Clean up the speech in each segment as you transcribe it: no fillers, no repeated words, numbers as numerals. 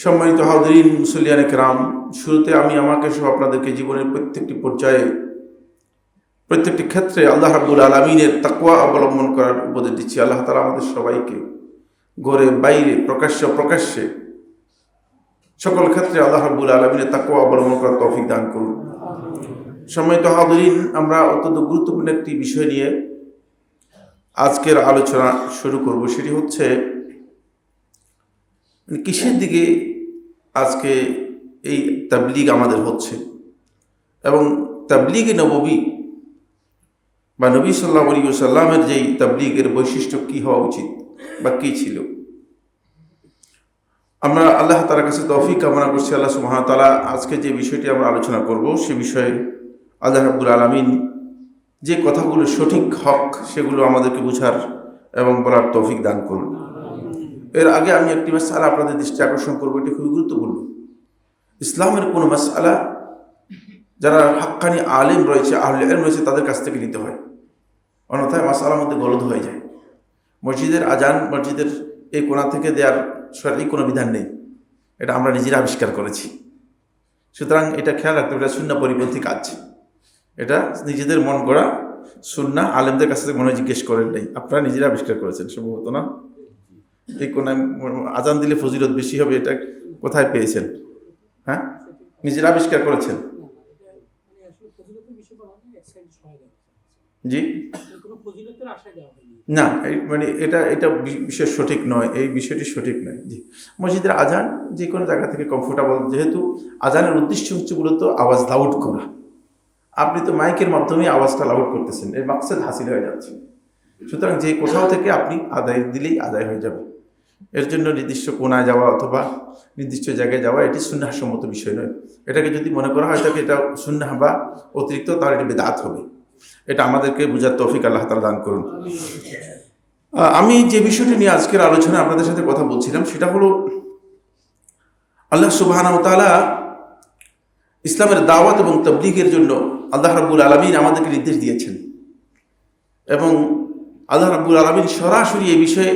সম্মানিত হাজরিন, মুসল্লিয়ানে কেরাম, শুরুতে আমি আমাকে সহ আপনাদেরকে জীবনের প্রত্যেকটি পর্যায়ে প্রত্যেকটি ক্ষেত্রে আল্লাহ রাব্বুল আলামিনের তাকওয়া অবলম্বন করার উপদেশ দিচ্ছি। আল্লাহ তাআলা আমাদের সবাইকে ঘরে বাইরে প্রকাশ্যে সকল ক্ষেত্রে আল্লাহ রাব্বুল আলামিনের তাকওয়া অবলম্বন করার তৌফিক দান করুন। সম্মানিত হাজরিন, আমরা অত্যন্ত গুরুত্বপূর্ণ একটি বিষয় নিয়ে আজকের আলোচনা শুরু করব। সেটি হচ্ছে কিসের দিকে আজকে এই তাবলীগ আমাদের হচ্ছে এবং তাবলীগে নববী বা নবী সাল্লাল্লাহু আলাইহি ওয়াসাল্লামের যেই তাবলীগের বৈশিষ্ট্য কী হওয়া উচিত বা কী ছিল। আমরা আল্লাহ তাআলার কাছে তৌফিক কামনা করছি। আল্লাহ সুবহানাহু ওয়া তাআলা আজকে যে বিষয়টি আমরা আলোচনা করব সে বিষয়ে আল্লাহ রাব্বুল আলামিন যে কথাগুলো সঠিক হক সেগুলো আমাদেরকে বুঝার এবং বলার তৌফিক দান করুন। এর আগে আমি একটি মাসআলা আপনাদের দৃষ্টি আকর্ষণ করবো, এটি খুবই গুরুত্বপূর্ণ। ইসলামের কোনো মাসআলা যারা হাক্কানি আলেম রয়েছে, আহলে ইলম রয়েছে, তাদের কাছ থেকে নিতে হয়, অন্যথায় মাসআলার মধ্যে গলদ হয়ে যায়। মসজিদের আজান মসজিদের এই কোণা থেকে দেওয়ার শরঈ কোনো বিধান নেই, এটা আমরা নিজেরা আবিষ্কার করেছি। সুতরাং এটা খেয়াল রাখতে হবে, এটা সুন্নাহ পরিপন্থী কাজ। এটা নিজেদের মন গড়া সুন্নাহ, আলেমদের কাছ থেকে মনে জিজ্ঞেস করেন নাই, আপনারা নিজেরা আবিষ্কার করেছেন সম্ভবত, না? এই কোন আজান দিলে ফজিলত বেশি হবে, এটা কোথায় পেয়েছেন? হ্যাঁ, নিজেরা আবিষ্কার করেছেন? জি না, মানে এটা বিষয় সঠিক নয়, এই বিষয়টি সঠিক নয়। জি, মসজিদের আজান যে কোনো জায়গা থেকে কমফোর্টেবল, যেহেতু আজানের উদ্দেশ্য হচ্ছে মূলত আওয়াজ লাউড করা। আপনি তো মাইকের মাধ্যমে আওয়াজটা লাউড করতেছেন, এর মাকসাদ হাসিল হয়ে যাচ্ছে। সুতরাং যে কোথাও থেকে আপনি আদায় দিলেই আদায় হয়ে যাবে। এর জন্য নির্দিষ্ট কোণায় যাওয়া অথবা নির্দিষ্ট জায়গায় যাওয়া এটি সুন্নাহ সম্মত বিষয় নয়। এটাকে যদি মনে করা হয় তাকে এটা সুন্নাহ বা অতিরিক্ত, তাহলে এটি বিদআত হবে। এটা আমাদেরকে বুঝার তৌফিক আল্লাহ তাআলা দান করুন। আমি যে বিষয়টি নিয়ে আজকের আলোচনা আপনাদের সাথে কথা বলছিলাম সেটা হলো আল্লাহ সুবহানাহু ওয়া তাআলা ইসলামের দাওয়াত এবং তাবলীগের জন্য আল্লাহ রাব্বুল আলামিন আমাদেরকে নির্দেশ দিয়েছেন এবং আল্লাহ রাব্বুল আলামিন সরাসরি এই বিষয়ে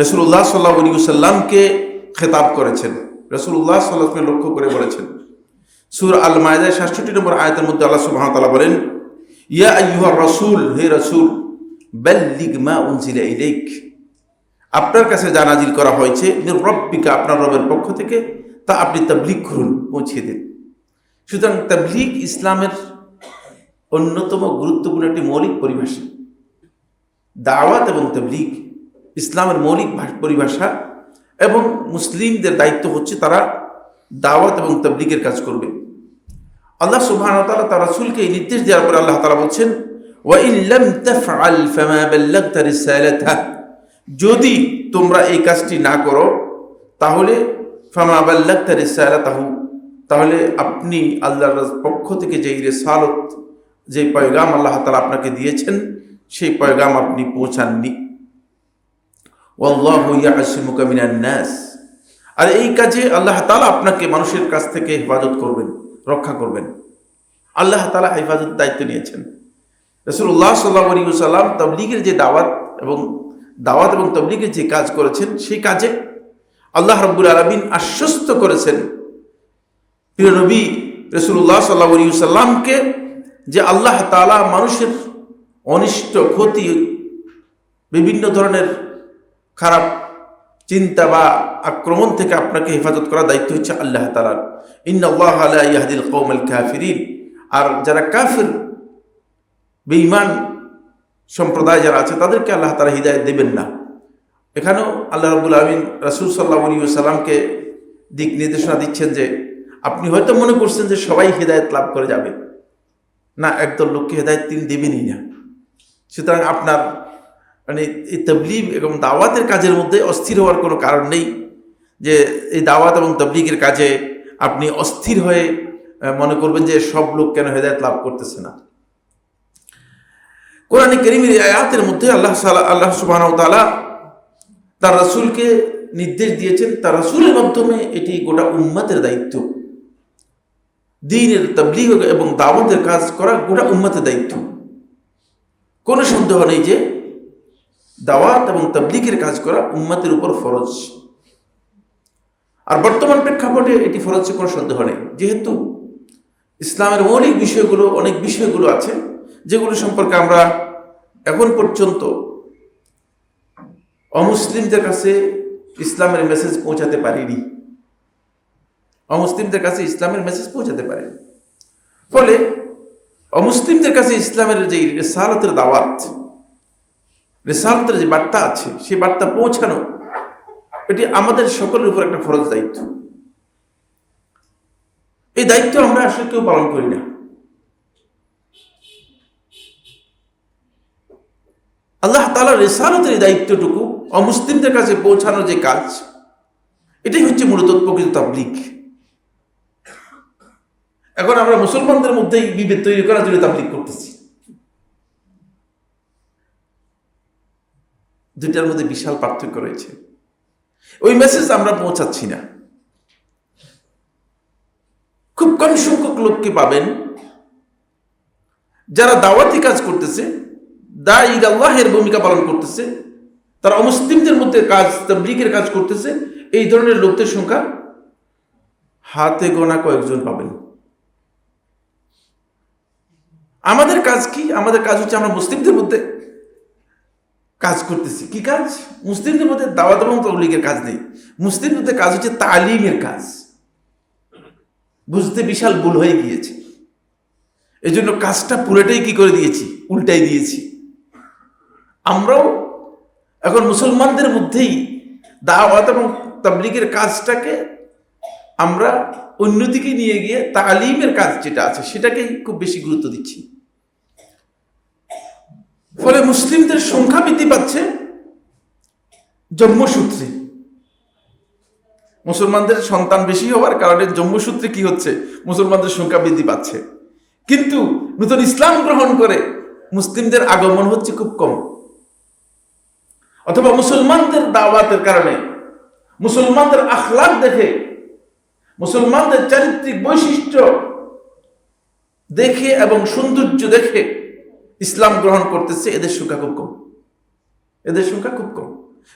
রাসূলুল্লাহ সাল্লাল্লাহু আলাইহি ওয়াসাল্লামকে খেতাব করেছেন। রাসূলুল্লাহ সাল্লাল্লাহু আলাইহি ওয়াসাল্লামকে লক্ষ্য করে বলেছেন। সূরা আল মায়েদার ৬৭ নম্বর আয়াতের মধ্যে আল্লাহ সুবহানাহু ওয়া তাআলা বলেন, ইয়া আইয়ুহার রাসূল, হে রাসূল, বাল্লিগ মা উনজিলা ইলাইক, আপনার কাছে যা নাজিল করা হয়েছে মির রাব্বিকা, আপনার রবের পক্ষ থেকে, তা আপনি তাবলীগ করুন, পৌঁছে দিন। সুতরাং তাবলীগ ইসলামের অন্যতম গুরুত্বপূর্ণ একটি মৌলিক পরিভাষা। দাওয়াত এবং তাবলীগ ইসলামের মৌলিক পরিভাষা এবং মুসলিমদের দায়িত্ব হচ্ছে তারা দাওয়াত এবং তাবলীগের কাজ করবে। আল্লাহ সুবহানাহু ওয়া তাআলা তার রাসূলকে এই নির্দেশ দেওয়ার পরে আল্লাহ তাআলা বলছেন, ওয়া ইন লাম তাফআল ফামা বাল্লাগতা রিসালাতাহ, যদি তোমরা এই কাজটি না করো তাহলে ফামা বাল্লাগতা রিসালাতাহু, তাহলে আপনি আল্লাহর পক্ষ থেকে যেই রিসালত, যে পয়গাম আল্লাহ তাআলা আপনাকে দিয়েছেন সেই পয়গাম আপনি পৌঁছাননি। ওয়াল্লাহু ইয়াসিমুকা মিনান নাস, আর এই কাজে আল্লাহ তাআলা আপনাকে মানুষের কাছ থেকে হেফাজত করবেন, রক্ষা করবেন। আল্লাহ তাআলা হেফাজতের দায়িত্ব নিয়েছেন। রাসূলুল্লাহ সাল্লাল্লাহু আলাইহি ওয়াসাল্লাম তাবলীগের যে দাওয়াত এবং তাবলীগের যে কাজ করেছেন সেই কাজে আল্লাহ রাব্বুল আলামিন আশ্বস্ত করেছেন প্রিয় নবী রাসূলুল্লাহ সাল্লাল্লাহু আলাইহি ওয়াসাল্লামকে যে আল্লাহ তাআলা মানুষের অনিষ্ট, ক্ষতি, বিভিন্ন ধরনের খারাপ চিন্তা বা আক্রমণ থেকে আপনাকে হেফাজত করার দায়িত্ব হচ্ছে আল্লাহ তাআলার। ইন্নাল্লাহা লা ইয়াহদিল কওমাল কাফিরিন, আর যারা কাফির বেঈমান সম্প্রদায় যারা আছে তাদেরকে আল্লাহ তাআলা হিদায়াত দেবেন না। এখানেও আল্লাহ রাব্বুল আলামিন রাসূল সাল্লাল্লাহু আলাইহি ওয়াসাল্লামকে দিক নির্দেশনা দিচ্ছেন যে আপনি হয়তো মনে করছেন যে সবাই হিদায়াত লাভ করে যাবে, না, একদল লোককে হিদায়াত তিনি দেবেনই না। সুতরাং আপনার মানে এই তাবলীগ এবং দাওয়াতের কাজের মধ্যে অস্থির হওয়ার কোনো কারণ নেই যে এই দাওয়াত এবং তাবলীগের কাজে আপনি অস্থির হয়ে মনে করবেন যে সব লোক কেন হেদায়েত লাভ করতেছে না। কোরআনে কারীমের আয়াতের মধ্যে আল্লাহ সুবহানাহু ওয়া তাআলা তার রাসূলকে নির্দেশ দিয়েছেন, তার রাসূলের মাধ্যমে এটি গোটা উম্মতের দায়িত্ব। দ্বীনের তাবলীগ এবং দাওয়াতের কাজ করা গোটা উম্মতের দায়িত্ব। কোনো সন্দেহ নেই যে দাওয়াত এবং তাবলীগের কাজ করা উম্মতের উপর ফরজ। আর বর্তমান প্রেক্ষাপটে এটি ফরজ কোনো সন্দেহ নেই, যেহেতু ইসলামের অনেক বিষয়গুলো আছে যেগুলো সম্পর্কে আমরা এখন পর্যন্ত অমুসলিমদের কাছে ইসলামের মেসেজ পৌঁছাতে পারিনি। ফলে অমুসলিমদের কাছে ইসলামের যে রিসালাতের দাওয়াত, রিসালাতের যে বার্তা আছে, সেই বার্তা পৌঁছানো এটি আমাদের সকলের উপর একটা ফরজ দায়িত্ব। এই দায়িত্ব আমরা আসলে কেউ পালন করি না। আল্লাহ তাআলার রিসালাতের এই দায়িত্বটুকু অমুসলিমদের কাছে পৌঁছানোর যে কাজ, এটাই হচ্ছে মূলত প্রকৃত তাবলীগ। এখন আমরা মুসলমানদের মধ্যেই বিভেদ তৈরি করার জন্য তাবলীগ করতেছি। দুইটার মধ্যে বিশাল পার্থক্য রয়েছে। ওই মেসেজ আমরা পৌঁছাচ্ছি না। খুব কম সংখ্যক লোককে পাবেন যারা দাওয়াতি কাজ করতেছে, দাঈ আল্লাহের ভূমিকা পালন করতেছে, তারা অমুসলিমদের মধ্যে তাবলীগের কাজ করতেছে। এই ধরনের লোকদের সংখ্যা হাতে গোনা কয়েকজন পাবেন। আমাদের কাজ কি? আমাদের কাজ হচ্ছে আমরা মুসলিমদের মধ্যে কাজ করতেছি। কি কাজ? মুসলিমদের মধ্যে দাওয়াত এবং তাবলীগের কাজ নেই। মুসলিমদের মধ্যে কাজ হচ্ছে তালিমের কাজ। বুঝতে বিশাল ভুল হয়ে গিয়েছে। এই জন্য কাজটা পুরোটাই কি করে দিয়েছি? উল্টাই দিয়েছি। আমরাও এখন মুসলমানদের মধ্যেই দাওয়াত এবং তাবলীগের কাজটাকে আমরা অন্যদিকে নিয়ে গিয়ে তালিমের কাজ যেটা আছে সেটাকেই খুব বেশি গুরুত্ব দিচ্ছি। ফলে মুসলিমদের সংখ্যা বৃদ্ধি পাচ্ছে জন্মসূত্রে। মুসলমানদের সন্তান বেশি হওয়ার কারণে জন্মসূত্রে কি হচ্ছে? মুসলমানদের সংখ্যা বৃদ্ধি পাচ্ছে। কিন্তু নতুন ইসলাম গ্রহণ করে মুসলিমদের আগমন হচ্ছে খুব কম। অথবা মুসলমানদের দাওয়াতের কারণে, মুসলমানদের আখলাক দেখে, মুসলমানদের চারিত্রিক বৈশিষ্ট্য দেখে এবং সৌন্দর্য দেখে ইসলাম গ্রহণ করতেছে এদের সংখ্যা খুব কম।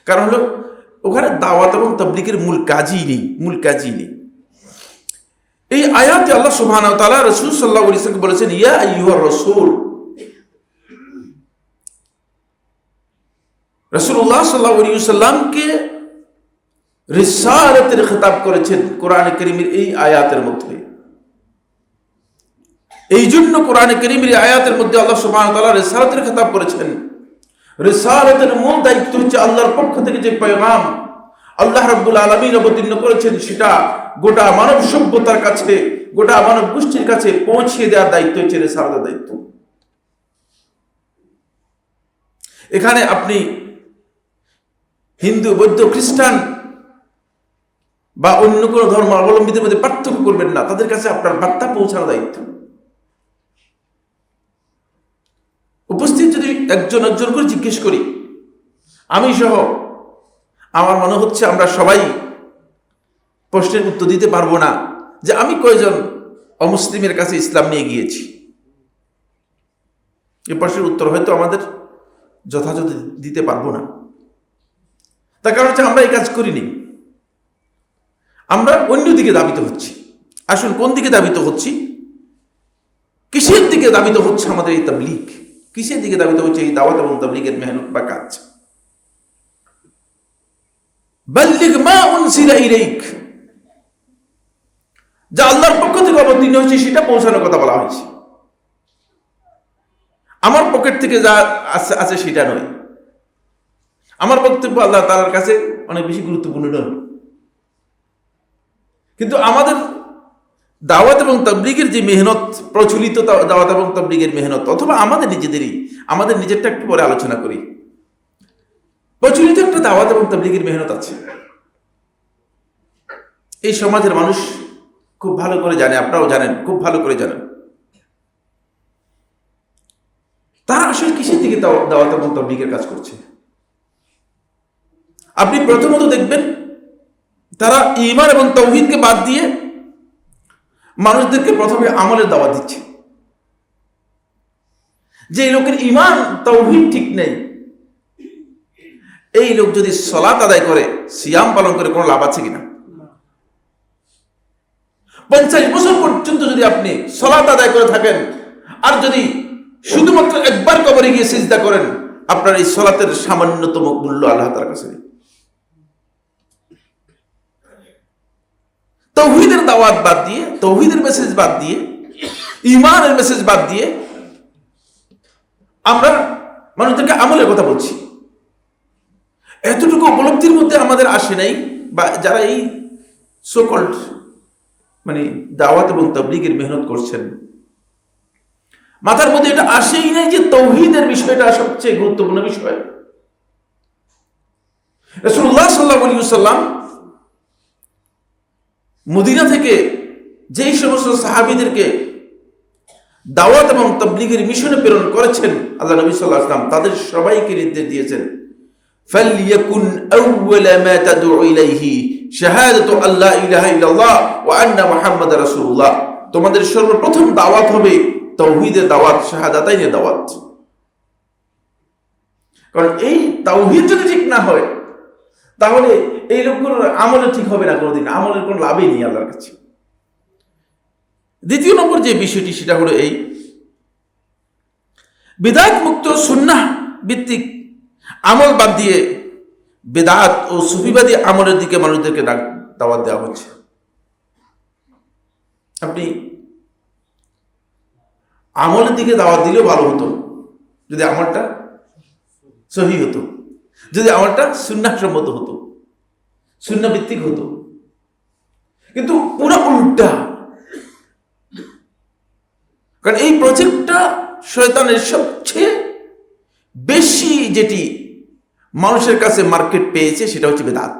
কারণ হলো ওখানে দাওয়াত এবং তাবলীগের মূল কাজই নেই। এই আয়াতে আল্লাহ সুবহানাহু ওয়া তাআলা রাসূল সাল্লাল্লাহু আলাইহি ওয়াসাল্লামকে বলেছেন, ইয়া আইয়ুহার রাসূল। রাসূলুল্লাহ সাল্লাল্লাহু আলাইহি ওয়াসাল্লামকে রিসালাতের খেতাব করেছেন কোরআনে কারীমের এই আয়াতের মধ্যে। এই জন্য কোরআনে কারীমের আয়াতের মধ্যে আল্লাহ সুবহানাহু ওয়া তাআলা রিসালাতের খেতাব করেছেন। রিসালাতের মূল দায়িত্ব হচ্ছে আল্লাহর পক্ষ থেকে যে পয়গাম আল্লাহ রাব্বুল আলামিন অবতীর্ণ করেছেন সেটা গোটা মানব সভ্যতার কাছে, গোটা মানব গোষ্ঠীর কাছে পৌঁছে দেওয়ার দায়িত্ব হচ্ছে রিসালাতের দায়িত্ব। এখানে আপনি হিন্দু, বৌদ্ধ, খ্রিস্টান বা অন্য কোনো ধর্ম অবলম্বীদের মধ্যে পার্থক্য করবেন না। তাদের কাছে আপনার বার্তা পৌঁছানোর দায়িত্ব। উপস্থিত যদি একজন করে জিজ্ঞেস করি, আমি সহ আমার মনে হচ্ছে আমরা সবাই প্রশ্নের উত্তর দিতে পারবো না যে আমি কয়জন অমুসলিমের কাছে ইসলাম নিয়ে গিয়েছি। এই প্রশ্নের উত্তর হয়তো আমাদের যথাযথ দিতে পারবো না। তার কারণ হচ্ছে আমরা এই কাজ করিনি, আমরা অন্যদিকে দাবিত হচ্ছি। আসুন, কোন দিকে দাবিত হচ্ছি? কিসের দিকে দাবিত হচ্ছে আমাদের এই তাবলীগ? কিসের দিকে দাবিত হচ্ছে এই দাওয়াত এবং তাবলীগের মেহনত বা কাজ? বাল্লিগ মা উনজিলা ইলাইক, যা আল্লাহর পক্ষ থেকে অবতীর্ণ হয়েছে সেটা পৌঁছানোর কথা বলা হয়েছে। আমার পকেট থেকে যা আছে সেটা নয়। আমার বক্তব্য আল্লাহ তাআলার কাছে অনেক বেশি গুরুত্বপূর্ণ নয়। কিন্তু আমাদের দাওয়াত এবং তাবলীগের যে মেহনত, প্রচলিত দাওয়াত এবং তাবলীগের মেহনত, অথবা আমাদের নিজেরটা একটু পরে আলোচনা করি। প্রচলিত একটা দাওয়াত এবং তাবলীগের মেহনত আছে। এই সমাজের মানুষ খুব ভালো করে জানে, আপনারাও জানেন, খুব ভালো করে জানেন তারা আসলে কিসের দিকে দাওয়াত এবং তাবলীগের কাজ করছে। আপনি প্রথমত দেখবেন তারা ঈমান এবং তাওহীদকে বাদ দিয়ে মানুষদেরকে প্রথমে আমলের দাওয়াত দিচ্ছে। যে লোকের ঈমান তাওহীদ ঠিক নেই, এই লোক যদি সালাত আদায় করে, সিয়াম পালন করে, কোনো লাভ আছে কিনা? 50 বছর পর্যন্ত যদি আপনি সালাত আদায় করে থাকেন, আর যদি শুধুমাত্র একবার কবরে গিয়ে সিজদা করেন, আপনার এই সালাতের সামান্যতম মূল্য আল্লাহ তাআলার কাছে নেই। তাওহীদের দাওয়াত বাদ দিয়ে, তাওহীদের মেসেজ বাদ দিয়ে, ঈমানের মেসেজ বাদ দিয়ে আমরা মানুষদেরকে আমলের কথা বলছি। এতটুকু উপলব্ধির মধ্যে আমাদের আসে নাই, বা যারা এই সো কল্ড মানে দাওয়াত এবং তাবলীগের মেহনত করছেন, মাথার মধ্যে এটা আসেই নাই যে তাওহীদের বিষয়টা সবচেয়ে গুরুত্বপূর্ণ বিষয়। রাসূলুল্লাহ সাল্লাল্লাহু আলাইহি ওয়াসাল্লাম মদিনা থেকে যেই সমস্ত সাহাবীদেরকে দাওয়াত এবং তাবলীগের মিশনে প্রেরণ করেছেন আল্লাহ নবী সাল্লাল্লাহু আলাইহি ওয়াসাল্লাম, তাদের সবাইকে নির্দেশ দিয়েছেন, ফালইয়াকুন আউওয়ালা মা তাদউ ইলাইহি শাহাদাতু আল্লা ইলাহা ইল্লাল্লাহ ওয়া আন্না মুহাম্মাদার রাসূলুল্লাহ। তোমাদের সর্বপ্রথম দাওয়াত হবে তাওহীদের দাওয়াত, শাহাদাতাইনের দাওয়াত। কারণ এই তাওহীদ যদি ঠিক না হয়, তাহলে এই লোকগুলোর আমল ঠিক হবে না, কোনোদিন আমলের কোনো লাভই নেই আল্লাহর কাছে। দ্বিতীয় নম্বর যে বিষয়টি, সেটা হলো এই বিদআত মুক্ত সুন্নাহ ভিত্তিক আমল বাদ দিয়ে বিদআত ও সুফিবাদী আমলের দিকে মানুষদেরকে দাওয়াত দেওয়া হচ্ছে। আপনি আমলের দিকে দাওয়াত দিলেও ভালো হতো যদি আমলটা সহি হতো, যদি আমলটা সুন্নাহ সম্মত হতো, সুন্নাহ ভিত্তিক হতো। কিন্তু পুরো উল্টা। কারণ এই প্রজেক্টটা শয়তানের সবচেয়ে বেশি যেটি মানুষের কাছে মার্কেট পেয়েছে, সেটা হচ্ছে বেদাত।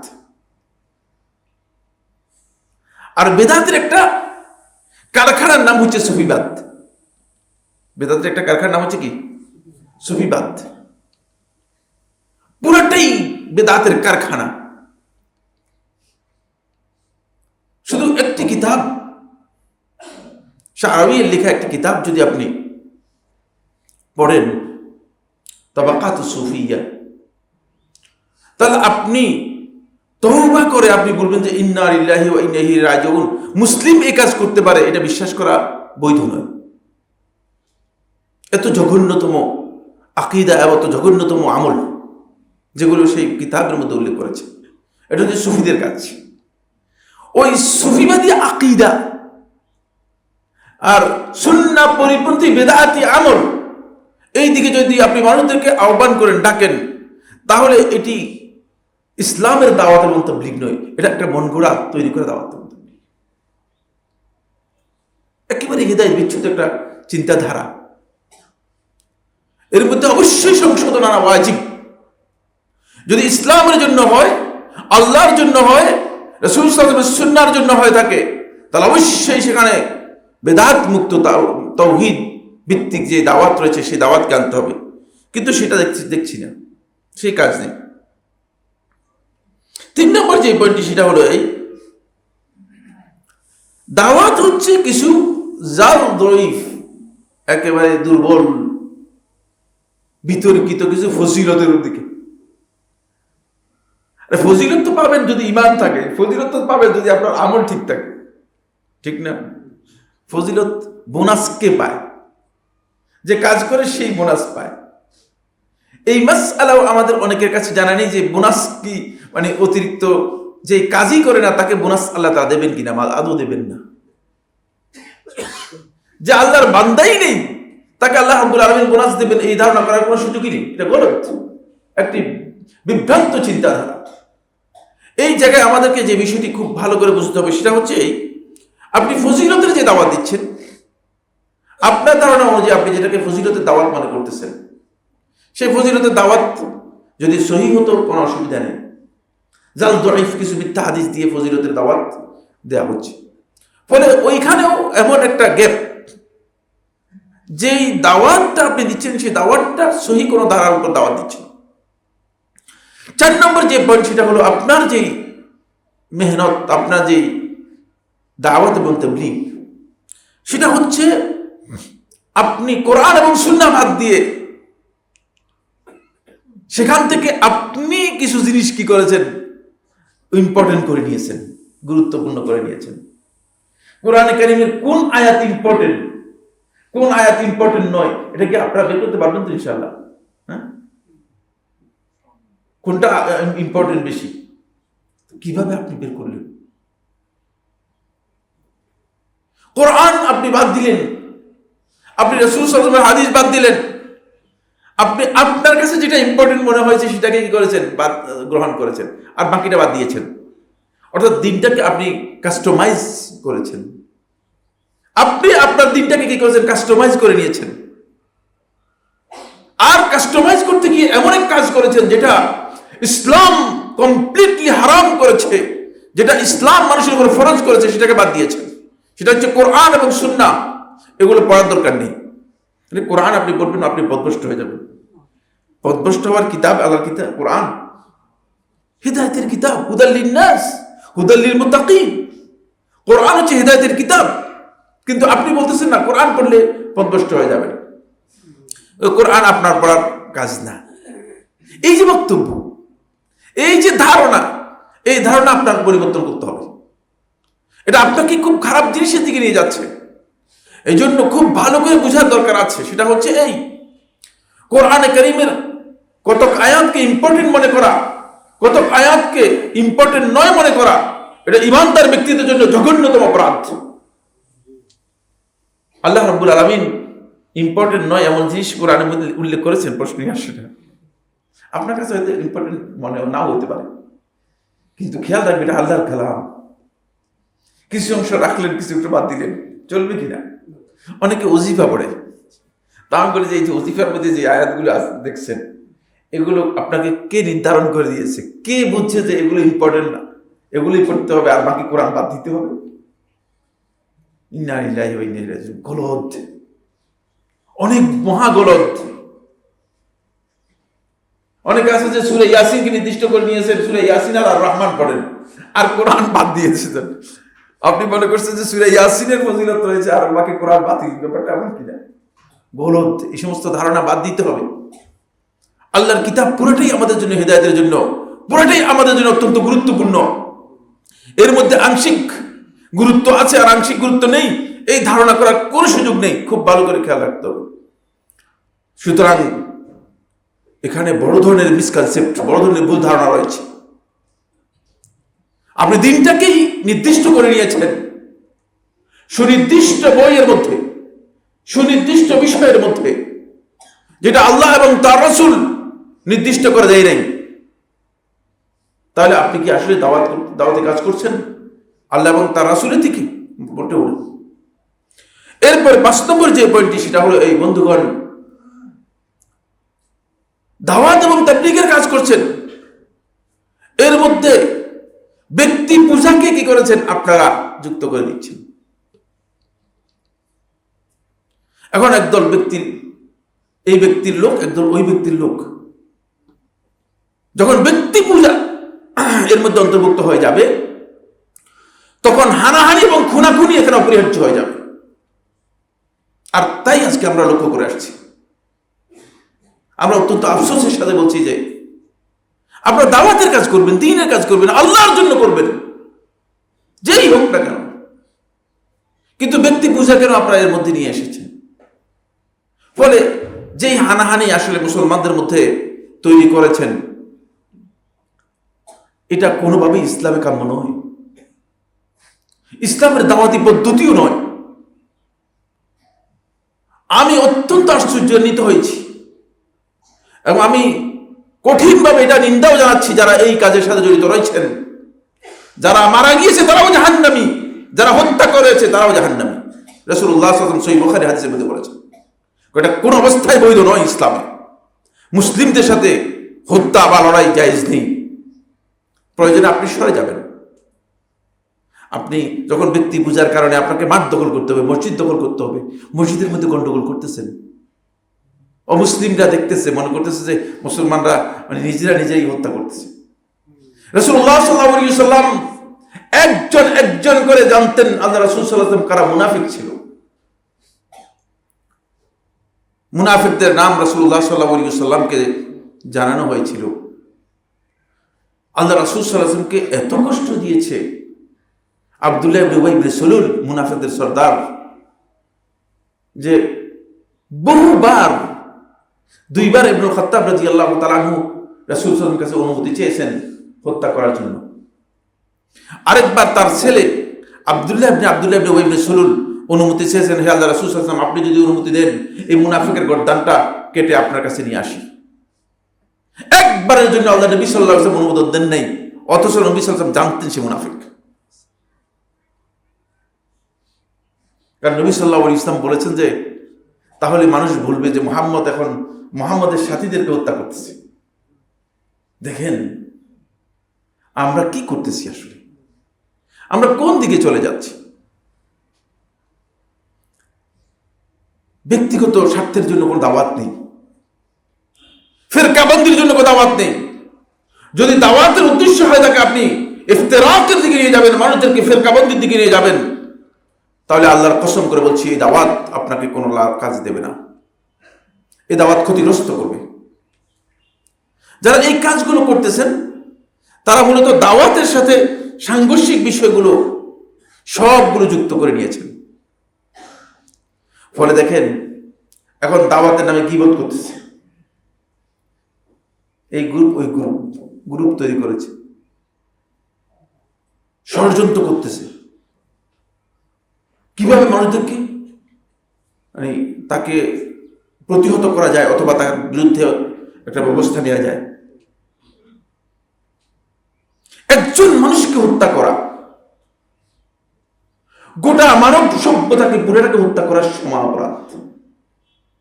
আর বেদাতের একটা কারখানার নাম হচ্ছে সুফিবাদ। বেদাতের একটা কারখানার নাম হচ্ছে কি? সুফিবাদ। পুরাটাই বেদাতের কারখানা। শুধু একটি কিতাব, শাআরাওয়ীর লেখা একটি কিতাব যদি আপনি পড়েন, তাবাকাতুস সুফিয়্যা, তাহলে আপনি তওবা করে আপনি বলবেন যে ইন্না লিল্লাহি ওয়া ইন্না ইলাইহি রাজিউন। মুসলিম এই কাজ করতে পারে, এটা বিশ্বাস করা বৈধ নয়। এত জঘন্যতম আকীদা এবং এত জঘন্যতম আমল যেগুলো সেই কিতাবের মধ্যে উল্লেখ করেছে, এটা হচ্ছে সুফিদের কাজ। ওই সুফিবাদী আকীদা আর সুন্নাহ পরিপন্থী বেদাতি আমল, এই দিকে যদি আপনি মানুষদেরকে আহ্বান করেন, ডাকেন, তাহলে এটি ইসলামের দাওয়াত এবং তাবলীগ নয়, এটা একটা মন গড়া তৈরি করে দাওয়াত এবং তাবলীগ। একেবারে হৃদয় বিচ্ছুত একটা চিন্তাধারা। এর মধ্যে অবশ্যই সংশোধন আনা ওয়াজিব। যদি ইসলামের জন্য হয়, আল্লাহর জন্য হয়, রাসূল সাল্লাল্লাহু আলাইহি ওয়াসাল্লামের সুন্নাহর জন্য হয়ে থাকে, তাহলে অবশ্যই সেখানে বেদাত মুক্ত তাওহীদ ভিত্তিক যে দাওয়াত রয়েছে, সেই দাওয়াতকে আনতে হবে। কিন্তু সেটা দেখছি না, সেই কাজ নেই। 3 নম্বর যে পয়েন্টটি, সেটা হলো এই দাওয়াত হচ্ছে কিছু জাল দঈফ, একেবারে দুর্বল বিতর্কিত কিছু ফজিলতের দিকে। ফজিলত তো পাবেন যদি ঈমান থাকে, ফজিলত তো পাবেন যদি আপনার আমল ঠিক থাকে, ঠিক না? ফজিলত বোনাসকে পায়, যে কাজ করে সেই বোনাস পায়। এই মাসআলাও আমাদের অনেকের কাছে জানা নেই যে বোনাস কি, মানে অতিরিক্ত যে কাজই করে না তাকে বোনাস আল্লাহ তাআলা দেবেন কিনা, আদৌ দেবেন না। যে আল্লাহর বান্দাই নেই তাকে আল্লাহ রাব্বুল আলামিন বোনাস দেবেন, এই ধারণা করার কোনো সুযোগই নেই। এটা গলত, একটি বিভ্রান্ত চিন্তাধারা। এই জায়গায় আমাদেরকে যে বিষয়টি খুব ভালো করে বুঝতে হবে, সেটা হচ্ছে এই, আপনি ফজিলতের যে দাওয়াত দিচ্ছেন, আপনার ধারণা অনুযায়ী আপনি যেটাকে ফজিলতের দাওয়াত মনে করতেছেন, সেই ফজিলতের দাওয়াত যদি সহিহ হতো কোনো অসুবিধা নেই। জাল দঈফ কিছু মিথ্যা হাদিস দিয়ে ফজিলতের দাওয়াত দেওয়া হচ্ছে। ফলে ওইখানেও এমন একটা গ্যাপ, যেই দাওয়াতটা আপনি দিচ্ছেন সেই দাওয়াতটা সহি কোনো ধারার উপর দাওয়াত দিচ্ছেন। 4 নম্বর যে পয়েন্ট, সেটা হলো আপনার যেই মেহনত, আপনার যেই দাওয়াত এবং তাবলীগ, সেটা হচ্ছে আপনি কোরআন এবং সুন্নাহ বাদ দিয়ে সেখান থেকে আপনি কিছু জিনিস কি করেছেন, ইম্পর্টেন্ট করে নিয়েছেন, গুরুত্বপূর্ণ করে নিয়েছেন। কোরআনে কারীমের কোন আয়াত ইম্পর্টেন্ট, কোন আয়াত ইম্পর্টেন্ট নয়, এটা কি আপনারা বের করতে পারবেন তো ইনশাআল্লাহ? হ্যাঁ, কোনটা ইম্পর্টেন্ট বেশি, কিভাবে আপনি বের করলেন? কোরআন আপনি বাদ দিলেন, আপনি রাসূল সাল্লাল্লাহু আলাইহি ওয়াসাল্লামের হাদিস বাদ দিলেন, আপনি আপনার কাছে যেটা ইম্পর্টেন্ট মনে হয়েছে সেটাকে কি করেছেন, বাদ গ্রহণ করেছেন, আর বাকিটা বাদ দিয়েছেন। অর্থাৎ দিনটাকে আপনি কাস্টমাইজ করেছেন, আপনি আপনার দিনটাকে কি করেছেন, কাস্টমাইজ করে নিয়েছেন। আর কাস্টমাইজ করতে গিয়ে এমন এক কাজ করেছেন যেটা ইসলাম কমপ্লিটলি হারাম করেছে, যেটা ইসলাম মানুষের উপর ফরজ করেছে, সেটাকে বাদ দিয়েছেন। সেটা হচ্ছে কোরআন এবং সুন্নাহ। এগুলো পড়ার দরকার নেই। কোরআন আপনি পড়বেন, আপনি পথভ্রষ্ট হয়ে যাবেন। পথভ্রষ্ট হওয়ার কিতাব আল্লাহর কিতাব কোরআন, হিদায়াতের কিতাব, হুদাল লিন্নাস হুদাল লিল মুত্তাকিন। কোরআন হচ্ছে হিদায়াতের কিতাব, কিন্তু আপনি বলতেছেন না কোরআন পড়লে পথভ্রষ্ট হয়ে যাবেন। কোরআন আপনার পড়ার কাজ না। এই যে বক্তব্য, এই যে ধারণা, এই ধারণা আপনার পরিবর্তন করতে হবে। এটা আপনাকে খুব খারাপ জিনিসের দিকে নিয়ে যাচ্ছে। এই জন্য খুব ভালো করে বোঝার দরকার আছে। সেটা হচ্ছে এই কোরআনে কারীমের কতক আয়াতকে ইম্পর্টেন্ট মনে করা, কতক আয়াতকে ইম্পর্টেন্ট নয় মনে করা, এটা ঈমানদার ব্যক্তিদের জন্য জঘন্যতম অপরাধ। আল্লাহ রাব্বুল আলামিন ইম্পর্টেন্ট নয় এমন জিনিস কোরআনের মধ্যে উল্লেখ করেছেন। প্রশ্ন আসছে, আপনার কাছে হয়তো ইম্পর্টেন্ট মনে নাও হতে পারে, কিন্তু খেয়াল রাখবেন এটা আল্লাহর কালাম। কিছু অংশ রাখলেন, কিছু অংশ বাদ দিলেন, চলবে কিনা? অনেকে ওজিফা পড়ে, তা আমি বলি যে এই যে ওজিফার মধ্যে যে আয়াতগুলো দেখছেন, এগুলো আপনাকে কে নির্ধারণ করে দিয়েছে? কে বুঝছে যে এগুলো ইম্পর্টেন্ট না, এগুলোই পড়তে হবে আর বাকি কোরআন বাদ দিতে হবে? ইন্না লিল্লাহি ওয়া ইন্না ইলাইহি রাজিউন। গলদ, অনেক মহা গলদ। অনেকে আছে যে সূরা ইয়াসিনকে নির্দিষ্ট করে নিয়েছেন, সূরা ইয়াসিন আর রহমান পড়েন, আর কোরআন বাদ দিয়েছেন। আপনি মনে করছেন যে সূরা ইয়াসিনের ফজিলত রয়েছে আর বাকি কোরআন বাতিল। ব্যাপারটা এমন কিনা? গলদ। এই সমস্ত ধারণা বাদ দিতে হবে। আল্লাহর কিতাব পুরোটাই আমাদের জন্য হিদায়াতের জন্য, পুরোটাই আমাদের জন্য অত্যন্ত গুরুত্বপূর্ণ। এর মধ্যে আংশিক গুরুত্ব আছে আর আংশিক গুরুত্ব নেই, এই ধারণা করার কোনো সুযোগ নেই। খুব ভালো করে খেয়াল রাখতে হবে। সুতরাং এখানে বড় ধরনের মিসকনসেপ্ট, বড় ধরনের ভুল ধারণা রয়েছে। আপনি দিনটাকেই নির্দিষ্ট করে নিয়েছেন সুনির্দিষ্ট বইয়ের মধ্যে, সুনির্দিষ্ট বিষয়ের মধ্যে, যেটা আল্লাহ এবং তার রাসূল নির্দিষ্ট করে দেয় নাই। তাহলে আপনি কি আসলে দাওয়াতে কাজ করছেন আল্লাহ এবং তার রাসূলের থেকে? বলতে হল। এরপর 5 নম্বর যে পয়েন্টটি, সেটা হলো এই বন্ধুগণ, দাওয়াত এবং তাবলীগের কাজ করছেন, এর মধ্যে ব্যক্তি পূজাকে কি করেছেন? আপনারা যুক্ত করে দিচ্ছেন। এখন একদল ব্যক্তির, এই ব্যক্তির লোক, একদল ওই ব্যক্তির লোক, যখন ব্যক্তি পূজা এর মধ্যে অন্তর্ভুক্ত হয়ে যাবে, তখন হানাহানি এবং খুনাখুনি এখানে অপরিহার্য হয়ে যাবে। আর তাই আজকে আমরা লক্ষ্য করে আসছি। আমরা অত্যন্ত আফসোসের সাথে বলছি যে আপনারা দাওয়াতের কাজ করবেন, দ্বীনের কাজ করবেন, আল্লাহর জন্য করবেন, যেই হোক না কেন, কিন্তু ব্যক্তি পূজা কেন আপনারা এর মধ্যে নিয়ে এসেছেন? ফলে যেই হানাহানি আসলে মুসলমানদের মধ্যে তৈরি করেছেন, এটা কোনোভাবেই ইসলামে কাম্য নয়, ইসলামের দাওয়াতি পদ্ধতিও নয়। আমি অত্যন্ত আশ্চর্যান্বিত হয়েছি এবং আমি কঠিনভাবে এটা নিন্দাও জানাচ্ছি যারা এই কাজের সাথে জড়িত রয়েছেন। যারা মারা গিয়েছে তারাও জাহান্নামী, যারা হত্যা করেছে তারাও জাহান্নামী। রাসূলুল্লাহ সাল্লাল্লাহু আলাইহি ওয়াসাল্লাম সহিহ বুখারী হাদিসের মধ্যে বলেছেন, এটা কোন অবস্থায় বৈধ নয়। ইসলামে মুসলিমদের সাথে হত্যা বা লড়াই জায়েজ নেই। প্রয়োজনে আপনি সরে যাবেন। আপনি যখন ব্যক্তি পূজার কারণে আপনাকে মাঠ দখল করতে হবে, মসজিদ দখল করতে হবে, মসজিদের মধ্যে গন্ডগোল করতেছেন, অমুসলিমরা দেখতেছে, মনে করতেছে যে মুসলমানরা মানে নিজেরাই হত্যা করতেছে। রাসূলুল্লাহ সাল্লাল্লাহু আলাইহি ওয়াসাল্লাম একজন একজন করে জানতেন আল্লাহ রাসূল সাল্লাল্লাহু আলাইহি ওয়াসাল্লাম কারা মুনাফিক ছিল। মুনাফিকদের নাম রাসূলুল্লাহ সাল্লাল্লাহু আলাইহি ওয়াসাল্লামকে জানানো হয়েছিল। আল্লাহ রাসূল সাল্লাল্লাহু আলাইহি ওয়াসাল্লামকে এত কষ্ট দিয়েছে, আব্দুল্লাহ ইবনে উবাই ইবনে সুলুল, মুনাফিকদের সর্দার, যে বহুবার, দুইবার ইবনুল খাত্তাব রাদিয়াল্লাহু তাআলা আনহু রাসূল সাল্লাল্লাহু আলাইহি ওয়াসাল্লামের কাছে অনুমতি চেয়েছেন হত্যা করার জন্য। আরেকবার তার ছেলে আব্দুল্লাহ ইবনে উবাই ইবনে সুলুল অনুমতি চেয়েছেন, হে আল্লাহ রাসূল সাল্লাল্লাহু আলাইহি ওয়াসাল্লাম, আপনি যদি অনুমতি দেন এই মুনাফিকের গর্দানটা কেটে আপনার কাছে নিয়ে আসি। একবারের জন্য আল্লাহ নবী সাল্লাল্লাহু আলাইহি ওয়াসাল্লাম অনুমোদন দেন নাই, অথচ নবী সাল্লাল্লাহু আলাইহি ওয়াসাল্লাম জানতেন সে মুনাফিক। কারণ নবী সাল্লাল্লাহু আলাইহি ওয়াসাল্লাম বলেছেন যে তাহলে মানুষ বলবে যে মুহাম্মদ এখন মুহাম্মদের সাথীদেরকে হত্যা করতেছে। দেখেন আমরা কি করতেছি, আসলে আমরা কোন দিকে চলে যাচ্ছি। ব্যক্তিগত স্বার্থের জন্য কোনো দাওয়াত নেই, ফিরকাবন্দির জন্য কোনো দাওয়াত নেই। যদি দাওয়াতের উদ্দেশ্য হয় থাকে আপনি ইফতিরাকের দিকে নিয়ে যাবেন, মানুষদেরকে ফিরকাবন্দির দিকে নিয়ে যাবেন, তাহলে আল্লাহর কসম করে বলছি এই দাওয়াত আপনাকে কোনো কাজ দেবে না, এই দাওয়াত ক্ষতিগ্রস্ত করবে। যারা এই কাজগুলো করতেছেন তারা মূলত দাওয়াতের সাথে সাংঘর্ষিক বিষয়গুলো সবগুলো যুক্ত করে নিয়েছেন। ফলে দেখেন এখন দাওয়াতের নামে গীবত করতেছে, এই গ্রুপ ওই গ্রুপ তৈরি করেছে, ষড়যন্ত্র করতেছে কিভাবে মানুষদেরকে তাকে প্রতিহত করা যায় অথবা তার বিরুদ্ধে একটা ব্যবস্থা নেওয়া যায়। একজন মানুষকে হত্যা করা গোটা মানব সভ্যতাকে পুরোটাকে হত্যা করার সমান অপরাধ।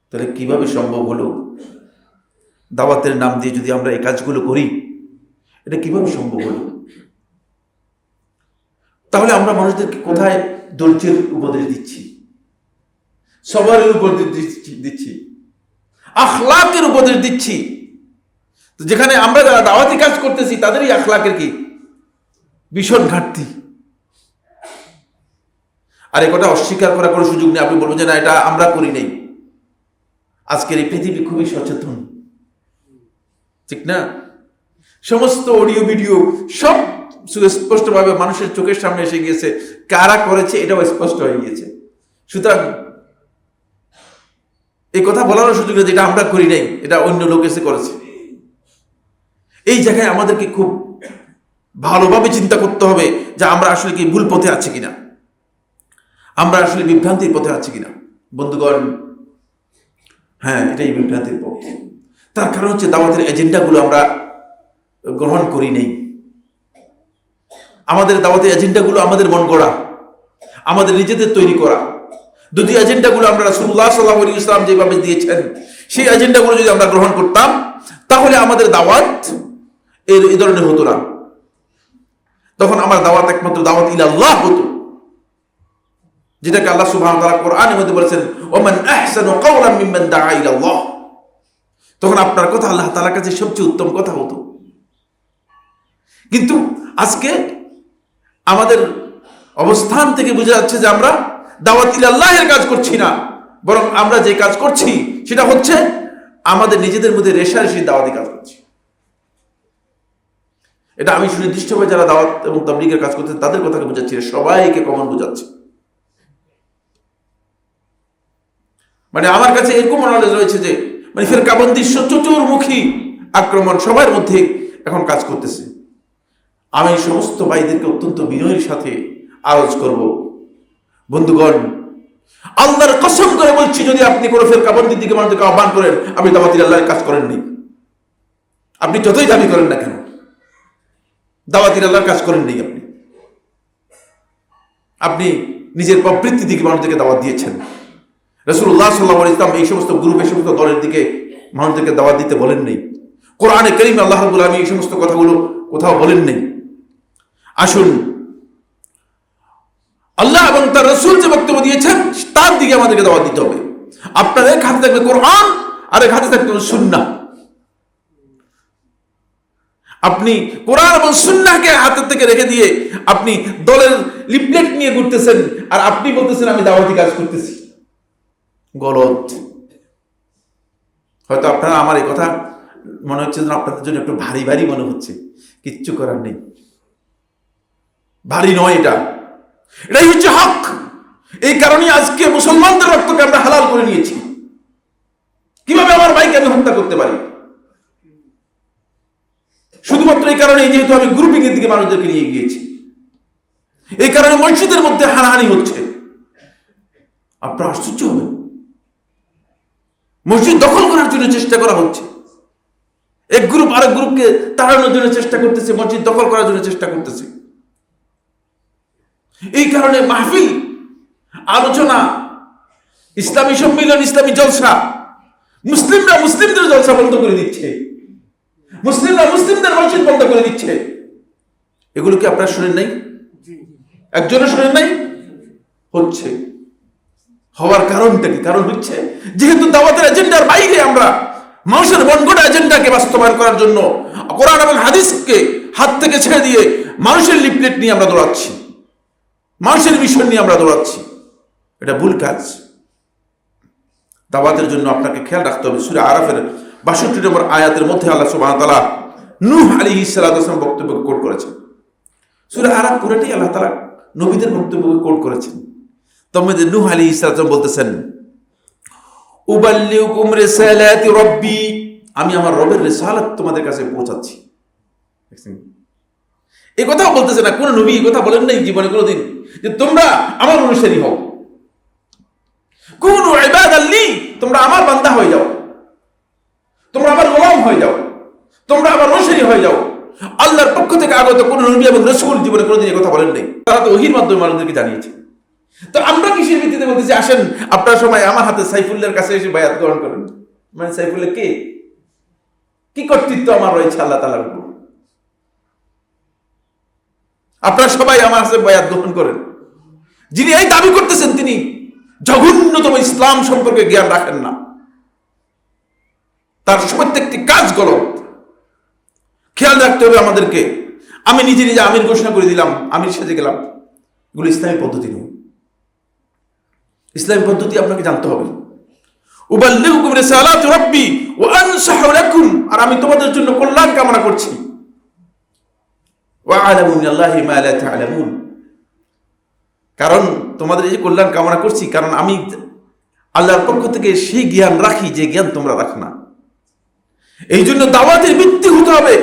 তাহলে কিভাবে সম্ভব হলো দাওয়াতের নাম দিয়ে যদি আমরা এই কাজগুলো করি, এটা কিভাবে সম্ভব হলো? তাহলে আমরা মানুষদেরকে কোথায় ধৈর্যের উপদেশ দিচ্ছি, সবরের উপদেশ দিচ্ছি, আখলাকের উপদেশ দিচ্ছি। তো যেখানে আমরা যারা দাওয়াতি কাজ করতেছি তাদেরই আখলাকের কি ভীষণ ঘাটতি। আর এই কথা অস্বীকার করার কোনো সুযোগ নেই। আপনি বলবেন যে না এটা আমরা করি নাই। আজকের এই পৃথিবী খুবই সচেতন, ঠিক না? সমস্ত অডিও ভিডিও সব সুস্পষ্টভাবে মানুষের চোখের সামনে এসে গিয়েছে, কারা করেছে এটাও স্পষ্ট হয়ে গিয়েছে। সুতরাং এই কথা বলার সুযোগ নেই যেটা আমরা করি নাই, এটা অন্য লোক এসে করেছে। এই জায়গায় আমাদেরকে খুব ভালোভাবে চিন্তা করতে হবে যে আমরা আসলে কি ভুল পথে আছি কিনা, আমরা আসলে বিভ্রান্তির পথে আছি কিনা। বন্ধুগণ, হ্যাঁ, এটাই বিভ্রান্তির পথ। তার কারণ হচ্ছে দাওয়াতের এজেন্ডাগুলো আমরা গ্রহণ করি নেই। আমাদের দাওয়াতের এজেন্ডাগুলো আমাদের মন গড়া, আমাদের নিজেদের তৈরি করা। যদি এজেন্ডাগুলো আমরা রাসূলুল্লাহ সাল্লাল্লাহু আলাইহি ওয়াসাল্লাম যেভাবে দিয়েছেন সেই এজেন্ডাগুলো যদি আমরা গ্রহণ করতাম, তাহলে আমাদের দাওয়াত এই ধরনের হতো না। তখন আমার দাওয়াত একমাত্র দাওয়াত ইলাল্লাহ হতো, যেটাকে আল্লাহ সুবহানাহু ওয়া তাআলা কোরআনের মধ্যে বলেছেন, ওমান আহসানু কাওলাম মিম্মান দাআ ইলাল্লাহ। তখন আপনার কথা আল্লাহ তাআলার কাছে সবচেয়ে উত্তম কথা হতো। কিন্তু আজকে আমাদের অবস্থান থেকে বোঝা যাচ্ছে যে আমরা দাওয়াত ইলাল্লাহের কাজ করছি না, বরং আমরা যে কাজ করছি সেটা হচ্ছে আমাদের নিজেদের মধ্যে রেশারেশি দাওয়াতি কাজ করছি। এটা আমি সুনির্দিষ্টভাবে যারা দাওয়াত এবং তাবলীগের কাজ করতে তাদের কথাকে বোঝাচ্ছি, সবাইকে কমন বোঝাচ্ছি। মানে আমার কাছে এরকম নলেজ রয়েছে যে মানে ফিরকাবন্দি চতুর্মুখী আক্রমণ সবার মধ্যে এখন কাজ করতেছে। আমি সমস্ত ভাইদেরকে অত্যন্ত বিনয়ের সাথে আরজ করব, বন্ধুগণ, আল্লাহর কসম করে বলছি, যদি আপনি কোনো ফিরকাবন্দির দিকে মানুষকে আহ্বান করেন, আপনি দাওয়াত ইলাল্লাহর কাজ করেননি। আপনি যতই দাবি করেন না কেন, দাওয়াত ইলাল্লাহর কাজ করেননি। আপনি নিজের প্রবৃত্তি দিকে মানুষদেরকে দাওয়াত দিয়েছেন। রাসূলুল্লাহ সাল্লাল্লাহু আলাইহি ওয়াসাল্লাম এই সমস্ত গ্রুপ, এই সমস্ত দলের দিকে মানুষদেরকে দাওয়াত দিতে বলেন নেই। কোরআনে কারীমে আল্লাহ রাব্বুল আলামিন এই সমস্ত কথাগুলো কোথাও বলেন নেই। আসুন, আল্লাহ এবং তার রাসূল যে বক্তব্য দিয়েছেন তার দিকে আমাদেরকে দাওয়াত দিতে হবে। আপনার এক হাতে থাকবে কোরআন আর এক হাতে থাকবে সুন্নাহ। আপনি কোরআন এবং সুন্নাহকে হাতের থেকে রেখে দিয়ে আপনি দলের লিফলেট নিয়ে ঘুরতেছেন আর আপনি বলতেছেন আমি দাওয়াতি কাজ করতেছি। গলত। হয়তো আপনারা আমার এই কথা মনে হচ্ছে যেন আপনাদের জন্য একটু ভারী ভারী মনে হচ্ছে, কিচ্ছু করার নেই, ভারী নয় এটা। এটাই হচ্ছে হক। এই কারণে আজকে মুসলমানদের রক্তকে আমরা হালাল করে নিয়েছি। কিভাবে আমার ভাইকে আমি হত্যা করতে পারি? শুধুমাত্র এই কারণে, যেহেতু আমি গ্রুপিং এর দিকে মানুষদেরকে নিয়ে গিয়েছি, এই কারণে মসজিদের মধ্যে হানাহানি হচ্ছে। আপনারা আশ্চর্য হবেন, মসজিদ দখল করার জন্য চেষ্টা করা হচ্ছে। এক গ্রুপ আরেক গ্রুপকে তাড়ানোর জন্য চেষ্টা করতেছে, মসজিদ দখল করার জন্য চেষ্টা করতেছে। এই কারণে মাহফিল, আলোচনা, ইসলামী সম্মেলন, ইসলামী জলসা, মুসলিমরা মুসলিমদের জলসা বন্ধ করে দিচ্ছে, মুসলিমরা মুসলিমদের মসজিদ বন্ধ করে দিচ্ছে। এগুলো কি আপনারা শুনেন নাই? একজনও শুনেন নাই? হচ্ছে। হওয়ার কারণটা কি? কারণ হচ্ছে যেহেতু দাওয়াতের এজেন্ডার বাইরে আমরা মানুষের মনগড়া এজেন্ডাকে বাস্তবায়ন করার জন্য কোরআন এবং হাদিসকে হাত থেকে ছেড়ে দিয়ে মানুষের লিফলেট নিয়ে আমরা দৌড়াচ্ছি, মানুষের মিশন নিয়ে আমরা দৌড়াচ্ছি। এটা ভুল কাজ। দাওয়াতের জন্য আপনাকে খেয়াল রাখতে হবে। সূরা আরাফের ৬২ নম্বর আয়াতের মধ্যে আল্লাহ সুবহানাহু ওয়া তাআলা নূহ আলাইহিস সালাম বক্তব্য কোট করেছেন। সূরা আরাফ পুরোটাই আল্লাহ তাআলা নবীদের বক্তব্যকে কোট করেছেন। তবে নূহ আলাইহিস সালাম বলতেছেন, উবাল্লিগুকুম রিসালাতি রাব্বি, আমি আমার রবের রিসালাত তোমাদের কাছে পৌঁছাচ্ছি। এই কথাও বলতেছে না, কোন নবী এই কথা বলেন নাই জীবনে কোনোদিন যে তোমরা আমার অনুসারী হও, কুনু ইবাদাল্লি, তোমরা আমার বান্দা হয়ে যাও, তোমরা আমার গোলাম হয়ে যাও, তোমরা আমার অনুসারী হয়ে যাও। আল্লাহর পক্ষ থেকে আগত কোন নবী এবং রাসূল জীবনে কোনোদিন এই কথা বলেন নাই। তারা তো ওহীর মাধ্যমে মানুষদেরকে জানিয়েছে। তো আমরা কিসের ভিত্তিতে বলতেছি আসেন আপনার সময় আমার হাতে সাইফুল্লাহর কাছে এসে বায়াত গ্রহণ করেন? মানে সাইফুল্লাহ কে? কি কর্তৃত্ব আমার রয়েছে আল্লাহ তাআলার উপর? আপনারা সবাই আমার হাতে বায়াত গ্রহণ করেন। যিনি এই দাবি করতেছেন তিনি জঘন্যতম ইসলাম সম্পর্কে জ্ঞান রাখেন না, তার প্রত্যেকটি কাজ গলত। খেয়াল রাখতে হবে আমাদেরকে। আমি নিজে নিজে আমির ঘোষণা করে দিলাম, আমির সেজে গেলাম, এগুলো ইসলামী পদ্ধতি নয়। ইসলামী পদ্ধতি আপনাকে জানতে হবে। উবাল্লিগুকুম রিসালাতি রাব্বি ওয়া আনসাহু লাকুম, আর আমি তোমাদের জন্য কল্যাণ কামনা করছি। ওয়া আ'লামু মিনাল্লাহি মা লা তা'লামুন, কারণ তোমাদের এই যে কল্যাণ কামনা করছি, কারণ আমি আল্লাহর পক্ষ থেকে সেই জ্ঞান রাখি যে জ্ঞান তোমরা রাখো না। এই জন্য দাওয়াতের ভিত্তি হতে হবে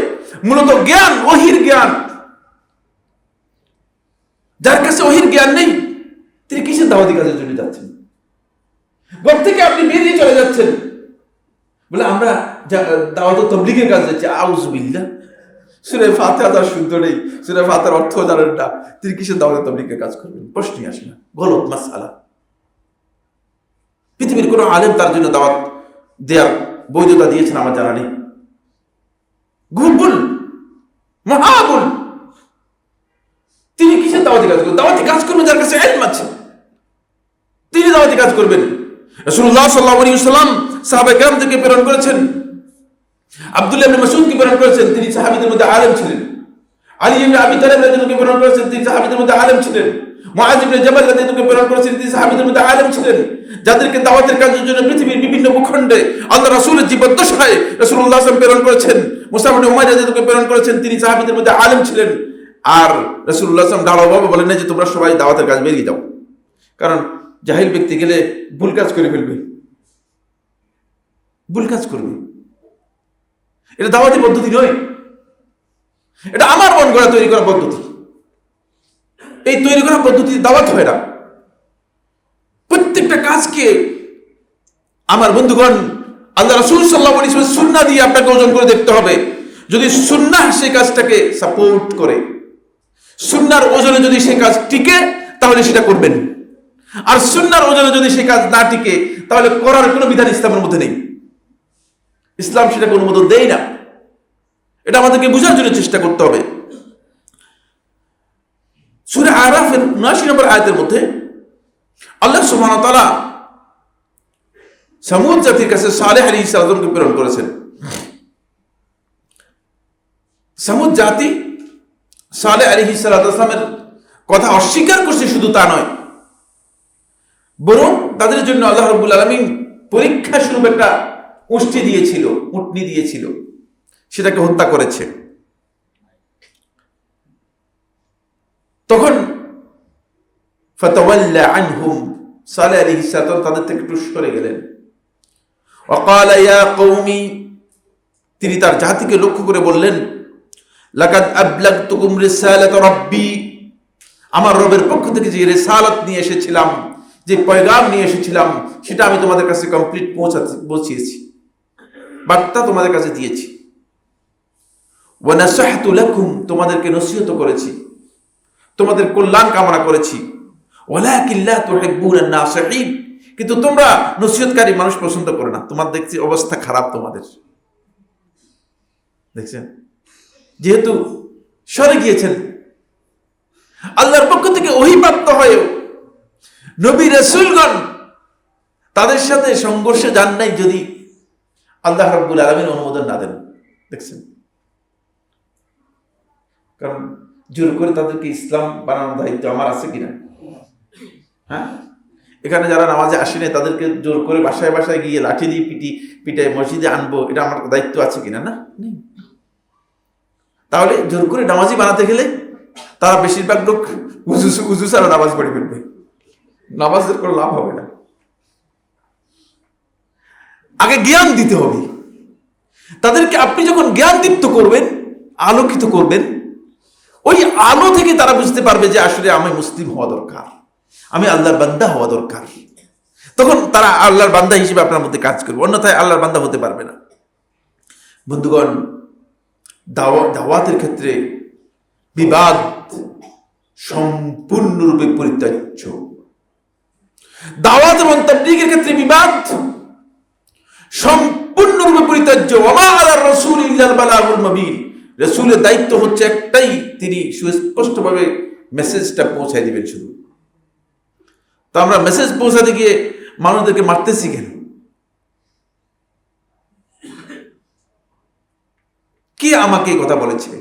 মূলত জ্ঞান, ওহীর জ্ঞান। যার কাছে ওহীর জ্ঞান নেই তিনি কিসের দাওয়াতি কাজের জন্য যাচ্ছেন? ঘর থেকে আপনি বেরিয়ে চলে যাচ্ছেন বলে আমরা দাওয়াত ও তাবলীগের কাজে যাচ্ছি। আউযুবিল্লাহ, সূরা ফাতিহা তার শুদ্ধ নেই, সূরা ফাতিহার অর্থ জানেন না, তিনি কিসের দাওয়াত ও তাবলীগের কাজ করবেন? প্রশ্নই আসে না। গলত মাসআলা। পৃথিবীর কোন আলেম তার জন্য দাওয়াত দেওয়ার বৈধতা দিয়েছেন আমার জানা নেই। ভুল, মহাভুল। তিনি কিসের দাওয়াতি কাজ করবেন? দাওয়াতি কাজ করবেন যার কাছে ইলম আছে, তিনি দাওয়াতি কাজ করবেন। রাসূলুল্লাহ সাল্লাল্লাহু আলাইহি ওয়াসাল্লাম সাহাবায়ে কেরামদেরকে প্রেরণ করেছেন, আব্দুল্লাহ ইবনে মাসউদকে প্রেরণ করেছেন, তিনি সাহাবীদের মধ্যে আলেম ছিলেন। আলী ইবনে আবি তালিব রাদিয়াল্লাহু আনহুকে প্রেরণ করেছেন, তিনি সাহাবীদের মধ্যে আলেম ছিলেন। মুআয ইবনে জাবাল রাদিয়াল্লাহু আনহুকে প্রেরণ করেছেন, তিনি সাহাবীদের মধ্যে আলেম ছিলেন। যাদেরকে দাওয়াতের কাজের জন্য পৃথিবীর বিভিন্ন ভূখণ্ডে আল্লাহ রাসূলের জীবদ্দশায় রাসূলুল্লাহ সাল্লাল্লাহু আলাইহি ওয়াসাল্লাম প্রেরণ করেছেন। মুসআব ইবনে উমাইর রাদিয়াল্লাহু আনহুকে প্রেরণ করেছেন, তিনি সাহাবীদের মধ্যে আলেম ছিলেন। আর রাসূলুল্লাহ সাল্লাল্লাহু আলাইহি ওয়াসাল্লাম ঢালাওভাবে বলেন না যে তোমরা সবাই দাওয়াতের কাজ বেরিয়ে যাও, কারণ জাহিল ব্যক্তি গেলে ভুল কাজ করে ফেলবে, ভুল কাজ করবে। এটা দাওয়াতি পদ্ধতি নয়, এটা আমার মন গড়া তৈরি করা পদ্ধতি। এই তৈরি করা পদ্ধতি দাওয়াত হয় না। প্রত্যেকটা কাজকে আমার বন্ধুগণ আল্লাহ রাসূল সাল্লাল্লাহু আলাইহি ওয়াসাল্লাম সুন্নাহ দিয়ে আপনাকে ওজন করে দেখতে হবে। যদি সুন্নাহ সেই কাজটাকে সাপোর্ট করে, সুন্নাহর ওজনে যদি সেই কাজ টিকে তাহলে সেটা করবেন। আর সুন্নাহর ওজনে যদি সেই কাজ না টিকে তাহলে করার কোনো বিধান ইসলামের মধ্যে নেই। ইসলাম সেটাকে অনুমোদন দেয় না। এটা আমাদেরকে বোঝার জন্য চেষ্টা করতে হবে। সূরা আরাফের 79 নম্বর আয়াতের মধ্যে আল্লাহ সুবহানাহু ওয়া তাআলা সামুদ জাতির কাছে সালেহ আলাইহিস সালামকে প্রেরণ করেছেন। সামুদ জাতি সালেহ আলাইহিস সালামের কথা অস্বীকার করছে, শুধু তা নয়, বরং তাদের জন্য আল্লাহ রাব্বুল আলামিন পরীক্ষা স্বরূপ একটা উটনি দিয়েছিল, সেটাকে হত্যা করেছে। তখন ফাতাওয়াল্লা আনহুম, সালেহ আলাইহিস সালাম তাদের থেকে একটু সরে গেলেন। ওয়াকালা ইয়া কওমি, তিনি তার জাতিকে লক্ষ্য করে বললেন, লাকাদ আবলাগতুকুম রিসালাত রাব্বি, আমার রবের পক্ষ থেকে যে রিসালাত নিয়ে এসেছিলাম, যে পয়গাম নিয়ে এসেছিলাম, সেটা আমি তোমাদের কাছে কমপ্লিট পৌঁছিয়েছি, বার্তা তোমাদের কাছে দিয়েছি। ওয়া নাসাহতু লাকুম, তোমাদেরকে নসিহত করেছি, তোমাদের কল্যাণ কামনা করেছি। ওয়ালাকিন লা তুহিব্বুনান নাসিহিন, কিন্তু তোমরা নসিহতকারী মানুষ পছন্দ করো না। তোমার দেখছি অবস্থা খারাপ তোমাদের, দেখছেন, যেহেতু সরে গিয়েছেন, আল্লাহর পক্ষ থেকে ওহী প্রাপ্ত হয়েও নবী রাসূলগণ তাদের সাথে সংঘর্ষে যান নাই, যদি আল্লাহ রাব্বুল আলামিন অনুমোদন না দেন। দেখছেন, কারণ জোর করে তাদেরকে ইসলাম বানানোর দায়িত্ব আমার আছে কিনা? হ্যাঁ, এখানে যারা নামাজে আসে নাই তাদেরকে জোর করে বাসায় বাসায় গিয়ে লাঠি দিয়ে পিটায় মসজিদে আনবো, এটা আমার দায়িত্ব আছে কিনা? না, নেই। তাহলে জোর করে নামাজি বানাতে গেলে তারা বেশিরভাগ লোক উজু ছাড়া নামাজ পড়ে ফেলবে, নামাজের কোনো লাভ হবে না। আগে জ্ঞান দিতে হবে তাদেরকে। আপনি যখন জ্ঞান দীপ্ত করবেন, আলোকিত করবেন, ওই আলো থেকে তারা বুঝতে পারবে যে আসলে আমি মুসলিম হওয়া দরকার, আমি আল্লাহর বান্দা হওয়া দরকার। তখন তারা আল্লাহর বান্দা হিসেবে আপনার মধ্যে কাজ করবে, অন্যথায় আল্লাহর বান্দা হতে পারবে না। বন্ধুগণ, দাওয়াতের ক্ষেত্রে বিবাদ সম্পূর্ণরূপে পরিত্যাজ্য। দাওয়াত এবং তাবলীগের ক্ষেত্রে বিবাদ সম্পূর্ণরূপে পরিত্যাজ্য। ওয়া আলার রাসূল ইল্লাল বালাগুল মুবিন, রাসূলের দায়িত্ব হচ্ছে একটাই, তিনি সুস্পষ্টভাবে মেসেজটা পৌঁছায় দিবেন শুধু। তো আমরা মেসেজ পৌঁছাতে গিয়ে মানুষদেরকে মারতেছি কেন? কি আমাকে এই কথা বলেছে?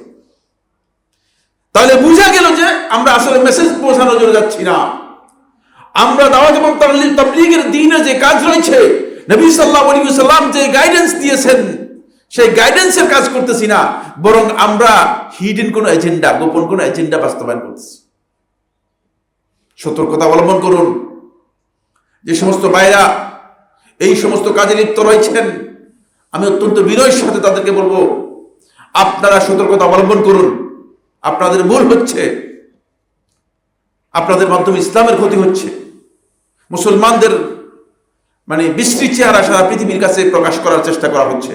তাহলে বুঝা গেল যে আমরা আসলে মেসেজ পৌঁছানোর জন্য যাচ্ছি না। আমরা দাওয়াত এবং তাবলীগের দ্বীনে যে কাজ রয়েছে, নবী সাল্লাল্লাহু আলাইহি ওয়াসাল্লাম যে গাইডেন্স দিয়েছেন, সেই গাইডেন্সের কাজ করতেছি না, বরং আমরা হিডেন কোনো এজেন্ডা, গোপন কোনো এজেন্ডা বাস্তবায়ন করতেছি। সতর্কতা অবলম্বন করুন। যে সমস্ত ভাইরা এই সমস্ত কাজে লিপ্ত রয়েছেন, আমি অত্যন্ত বিনয়ের সাথে তাদেরকে বলবো, আপনারা সতর্কতা অবলম্বন করুন। আপনাদের ভুল হচ্ছে, আপনাদের মাধ্যমে ইসলামের ক্ষতি হচ্ছে, মুসলমানদের বিশ্রী চেহারা সারা পৃথিবীর কাছে প্রকাশ করার চেষ্টা করা হচ্ছে,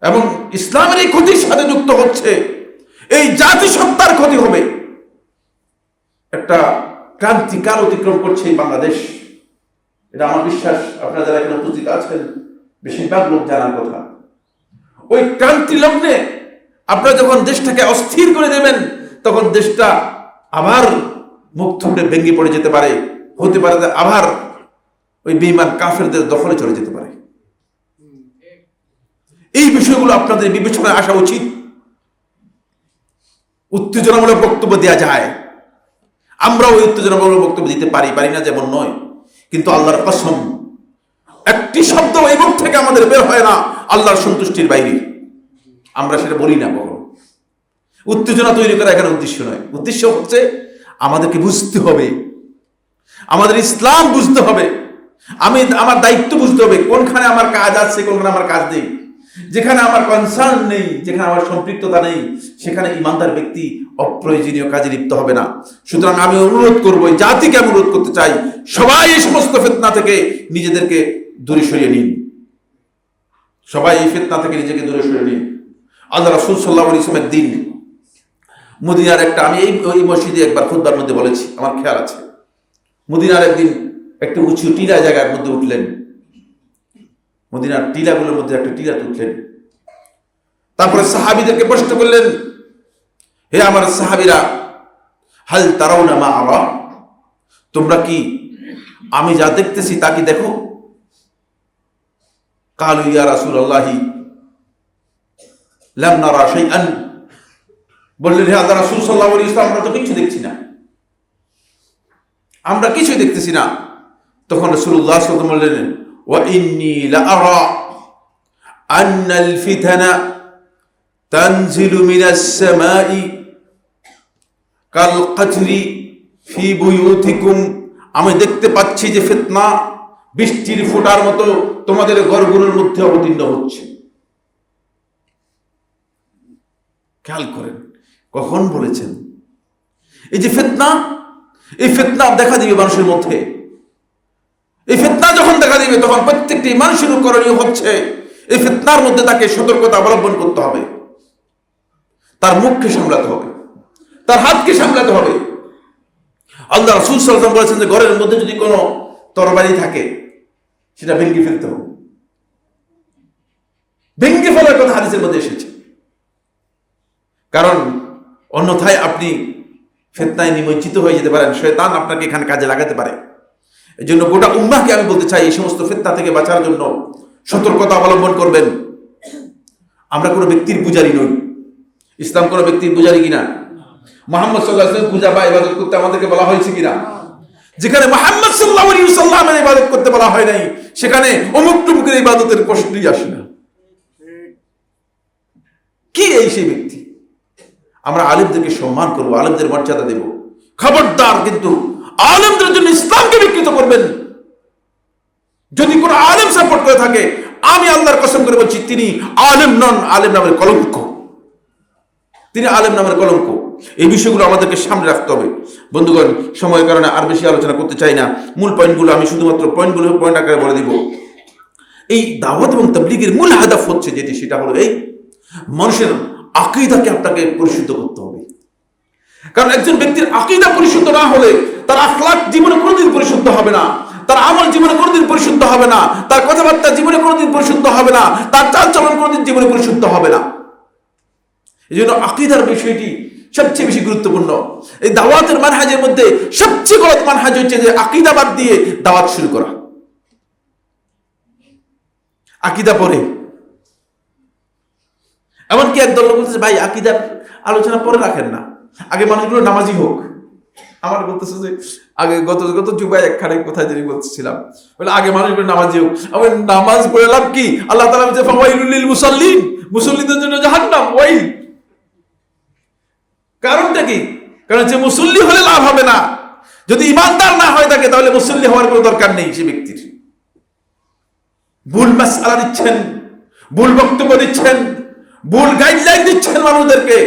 এবং ইসলামের এই ক্ষতির সাথে যুক্ত হচ্ছে, এই জাতিসত্তার ক্ষতি হবে। একটা ক্রান্তিকাল অতিক্রম করছে এই বাংলাদেশ, এটা আমার বিশ্বাস। আপনারা যারা এখানে উপস্থিত আছেন, বেশিরভাগ লোক জানার কথা। ওই ক্রান্তি লগ্নে আপনারা যখন দেশটাকে অস্থির করে দেবেন, তখন দেশটা আবার মুখ থুবড়ে ভেঙে পড়ে যেতে পারে, হতে পারে আবার ওই বেঈমান কাফেরদের দখলে চলে যেতে পারে। এই বিষয়গুলো আপনাদের বিবেচনায় আসা উচিত। উত্তেজনামূলক বক্তব্য দেওয়া যায়, আমরা ওই উত্তেজনামূলক বক্তব্য দিতে পারি না যেমন নয়, কিন্তু আল্লাহর কসম, একটি শব্দ এই মুখ থেকে আমাদের বের হয় না আল্লাহর সন্তুষ্টির বাইরে। আমরা সেটা বলি না কখনো। উত্তেজনা তৈরি করা এখানে উদ্দেশ্য নয়। উদ্দেশ্য হচ্ছে আমাদেরকে বুঝতে হবে, আমাদের ইসলাম বুঝতে হবে, আমার দায়িত্ব বুঝতে হবে, কোনখানে আমার কাজ আছে, কোনখানে আমার কাজ নেই। যেখানে আমার কনসার্ন নেই, যেখানে আমার সম্পৃক্ততা নেই, সেখানে ইমানদার ব্যক্তি অপ্রয়োজনীয় কাজে লিপ্ত হবে না। সুতরাং আমি অনুরোধ করবো, জাতিকে আমি অনুরোধ করতে চাই, সবাই এই সমস্ত ফিতনা থেকে নিজেদেরকে দূরে সরিয়ে নিন। সবাই এই ফিতনা থেকে নিজেকে দূরে সরিয়ে নিন। আল্লাহ রাসূল সাল্লাল্লাহু আলাইহি ওয়াসাল্লাম দিন মদিনার আমি এই মসজিদে একবার খুতবার মধ্যে বলেছি, আমার খেয়াল আছে। মদিনার একদিন একটা উঁচু টিলা জায়গার মধ্যে উঠলেন, মদিনার টিলাগুলোর মধ্যে একটা টিলা উঠলেন। তারপরে সাহাবীদেরকে প্রশ্ন করলেন, হে আমার সাহাবীরা, হাল তারাউনা মা আরা, তোমরা কি আমি যা দেখতেছি তা কি দেখো? কালু ইয়া রাসূলুল্লাহি লাম নারা শাইআন, বললেন হে আল্লাহর রাসূল সাল্লাল্লাহু আলাইহি ওয়াসাল্লাম, আমরা তো কিছু দেখছি না, আমরা কিছুই দেখতেছি না। তখন রাসূলুল্লাহ সাল্লাল্লাহু আলাইহি ওয়াসাল্লাম বললেন, ওয়া ইন্নী লা আরা আন্নাল ফিতানা তানজিলু মিনাস সামাই কাল কাতরি ফি বুয়ুতিকুম, আমি দেখতে পাচ্ছি যে ফিতনা বৃষ্টির ফোঁটার মতো তোমাদের ঘরগুলোর মধ্যে অবতীর্ণ হচ্ছে। খেয়াল করেন কখন বলেছেন এই যে ফিতনা, এই ফিতনা দেখা দিবে মানুষের মধ্যে। এই ফিতনা যখন দেখা দিবে তখন প্রত্যেকটি মানুষের করণীয় হচ্ছে এই ফিতনার মধ্যে তাকে সতর্কতা অবলম্বন করতে হবে। তার মুখকে সামলাতে হবে, তার হাতকে সামলাতে হবে। আল্লাহ রাসূল সাল্লাল্লাহু আলাইহি ওয়াসাল্লাম বলেছেন যে ঘরের মধ্যে যদি কোনো তরবারি থাকে সেটা ভেঙে ফেলতে হবে। ভেঙে ফেলার কথা হাদিসের মধ্যে এসেছে। কারণ অন্যথায় আপনি ফিতনায় নিমজ্জিত হয়ে যেতে পারেন, শয়তান আপনাকে এখানে কাজে লাগাতে পারে। এই জন্য গোটা উম্মাহকে আমি বলতে চাই এই সমস্ত ফিতনা থেকে বাঁচার জন্য সতর্কতা অবলম্বন করবেন। আমরা কোনো ব্যক্তির পূজারী নই। ইসলাম কোনো ব্যক্তির পূজারী কিনা? মুহাম্মদ সাল্লাল্লাহু আলাইহি ওয়াসাল্লাম পূজা বা ইবাদত করতে আমাদেরকে বলা হয়েছে কিনা? যেখানে মুহাম্মদ সাল্লাল্লাহু আলাইহি ওয়াসাল্লামের ইবাদত করতে বলা হয় নাই সেখানে অমুক টুমুকের ইবাদতের প্রশ্নই আসে না। কি এই সেই ব্যক্তি? আমরা আলেমদেরকে সম্মান করব, আলেমদের মর্যাদা দেব। খবরদার কিন্তু আলেমদের জন্য ইসলামকে বিকৃত করবেন। যদি কোনো আলেম সাপোর্ট করে থাকে আমি আল্লাহর কসম করে বলছি তিনি আলেম নন, আলেম নামের কলঙ্ক। তিনি আলেম নামের কলঙ্ক। এই বিষয়গুলো আমাদেরকে সামনে রাখতে হবে। বন্ধুগণ, সময়ের কারণে আর বেশি আলোচনা করতে চাই না। মূল পয়েন্টগুলো আমি শুধুমাত্র পয়েন্ট আকারে বলে দিব। এই দাওয়াত এবং তাবলীগের মূল হাদাফ হচ্ছে যেটি, সেটা হলো এই মানুষের আকীদাকে আপনাকে পরিশুদ্ধ করতে হবে। কারণ একজন ব্যক্তির আকীদা পরিশুদ্ধ না হলে তার আখলাক জীবনে কোনোদিন পরিশুদ্ধ হবে না, তার আমল জীবনে কোনোদিন পরিশুদ্ধ হবে না, তার কথাবার্তা জীবনে কোনোদিন পরিশুদ্ধ হবে না, তার চালচলন কোনোদিন জীবনে পরিশুদ্ধ হবে না। এই জন্য আকীদার বিষয়টি সবচেয়ে বেশি গুরুত্বপূর্ণ। এই দাওয়াতের মানহাজের মধ্যে সবচেয়ে গলত মানহাজ হচ্ছে যে আকীদা বাদ দিয়ে দাওয়াত শুরু করা। আকীদা পরে, এমনকি একদল লোক বলতেছে ভাই আকীদার আলোচনা পরে রাখেন না, আগে মানুষগুলো নামাজি হোক। আমার বলতেছে যে আগে গত জুবাই একখানে কোথায় জানি বলতেছিলাম, বলে আগে মানুষগুলো নামাজি হোক। আমি নামাজ পড়ে লাভ কি? আল্লাহ তাআলা বলেছে ফাওয়াইলুল লিল মুসাল্লিন, মুসল্লিদের জন্য জাহান্নাম, ওয়াইল। কারণটা কি? কারণ যে মুসল্লি হলে লাভ হবে না, যদি ইমানদার না হয় থাকে তাহলে মুসল্লি হওয়ার কোনো দরকার নেই সে ব্যক্তির। ভুল মাসআলা দিচ্ছেন, ভুল বক্তব্য দিচ্ছেন, ভুল গাইডলাইন দিচ্ছেন মানুষদেরকে।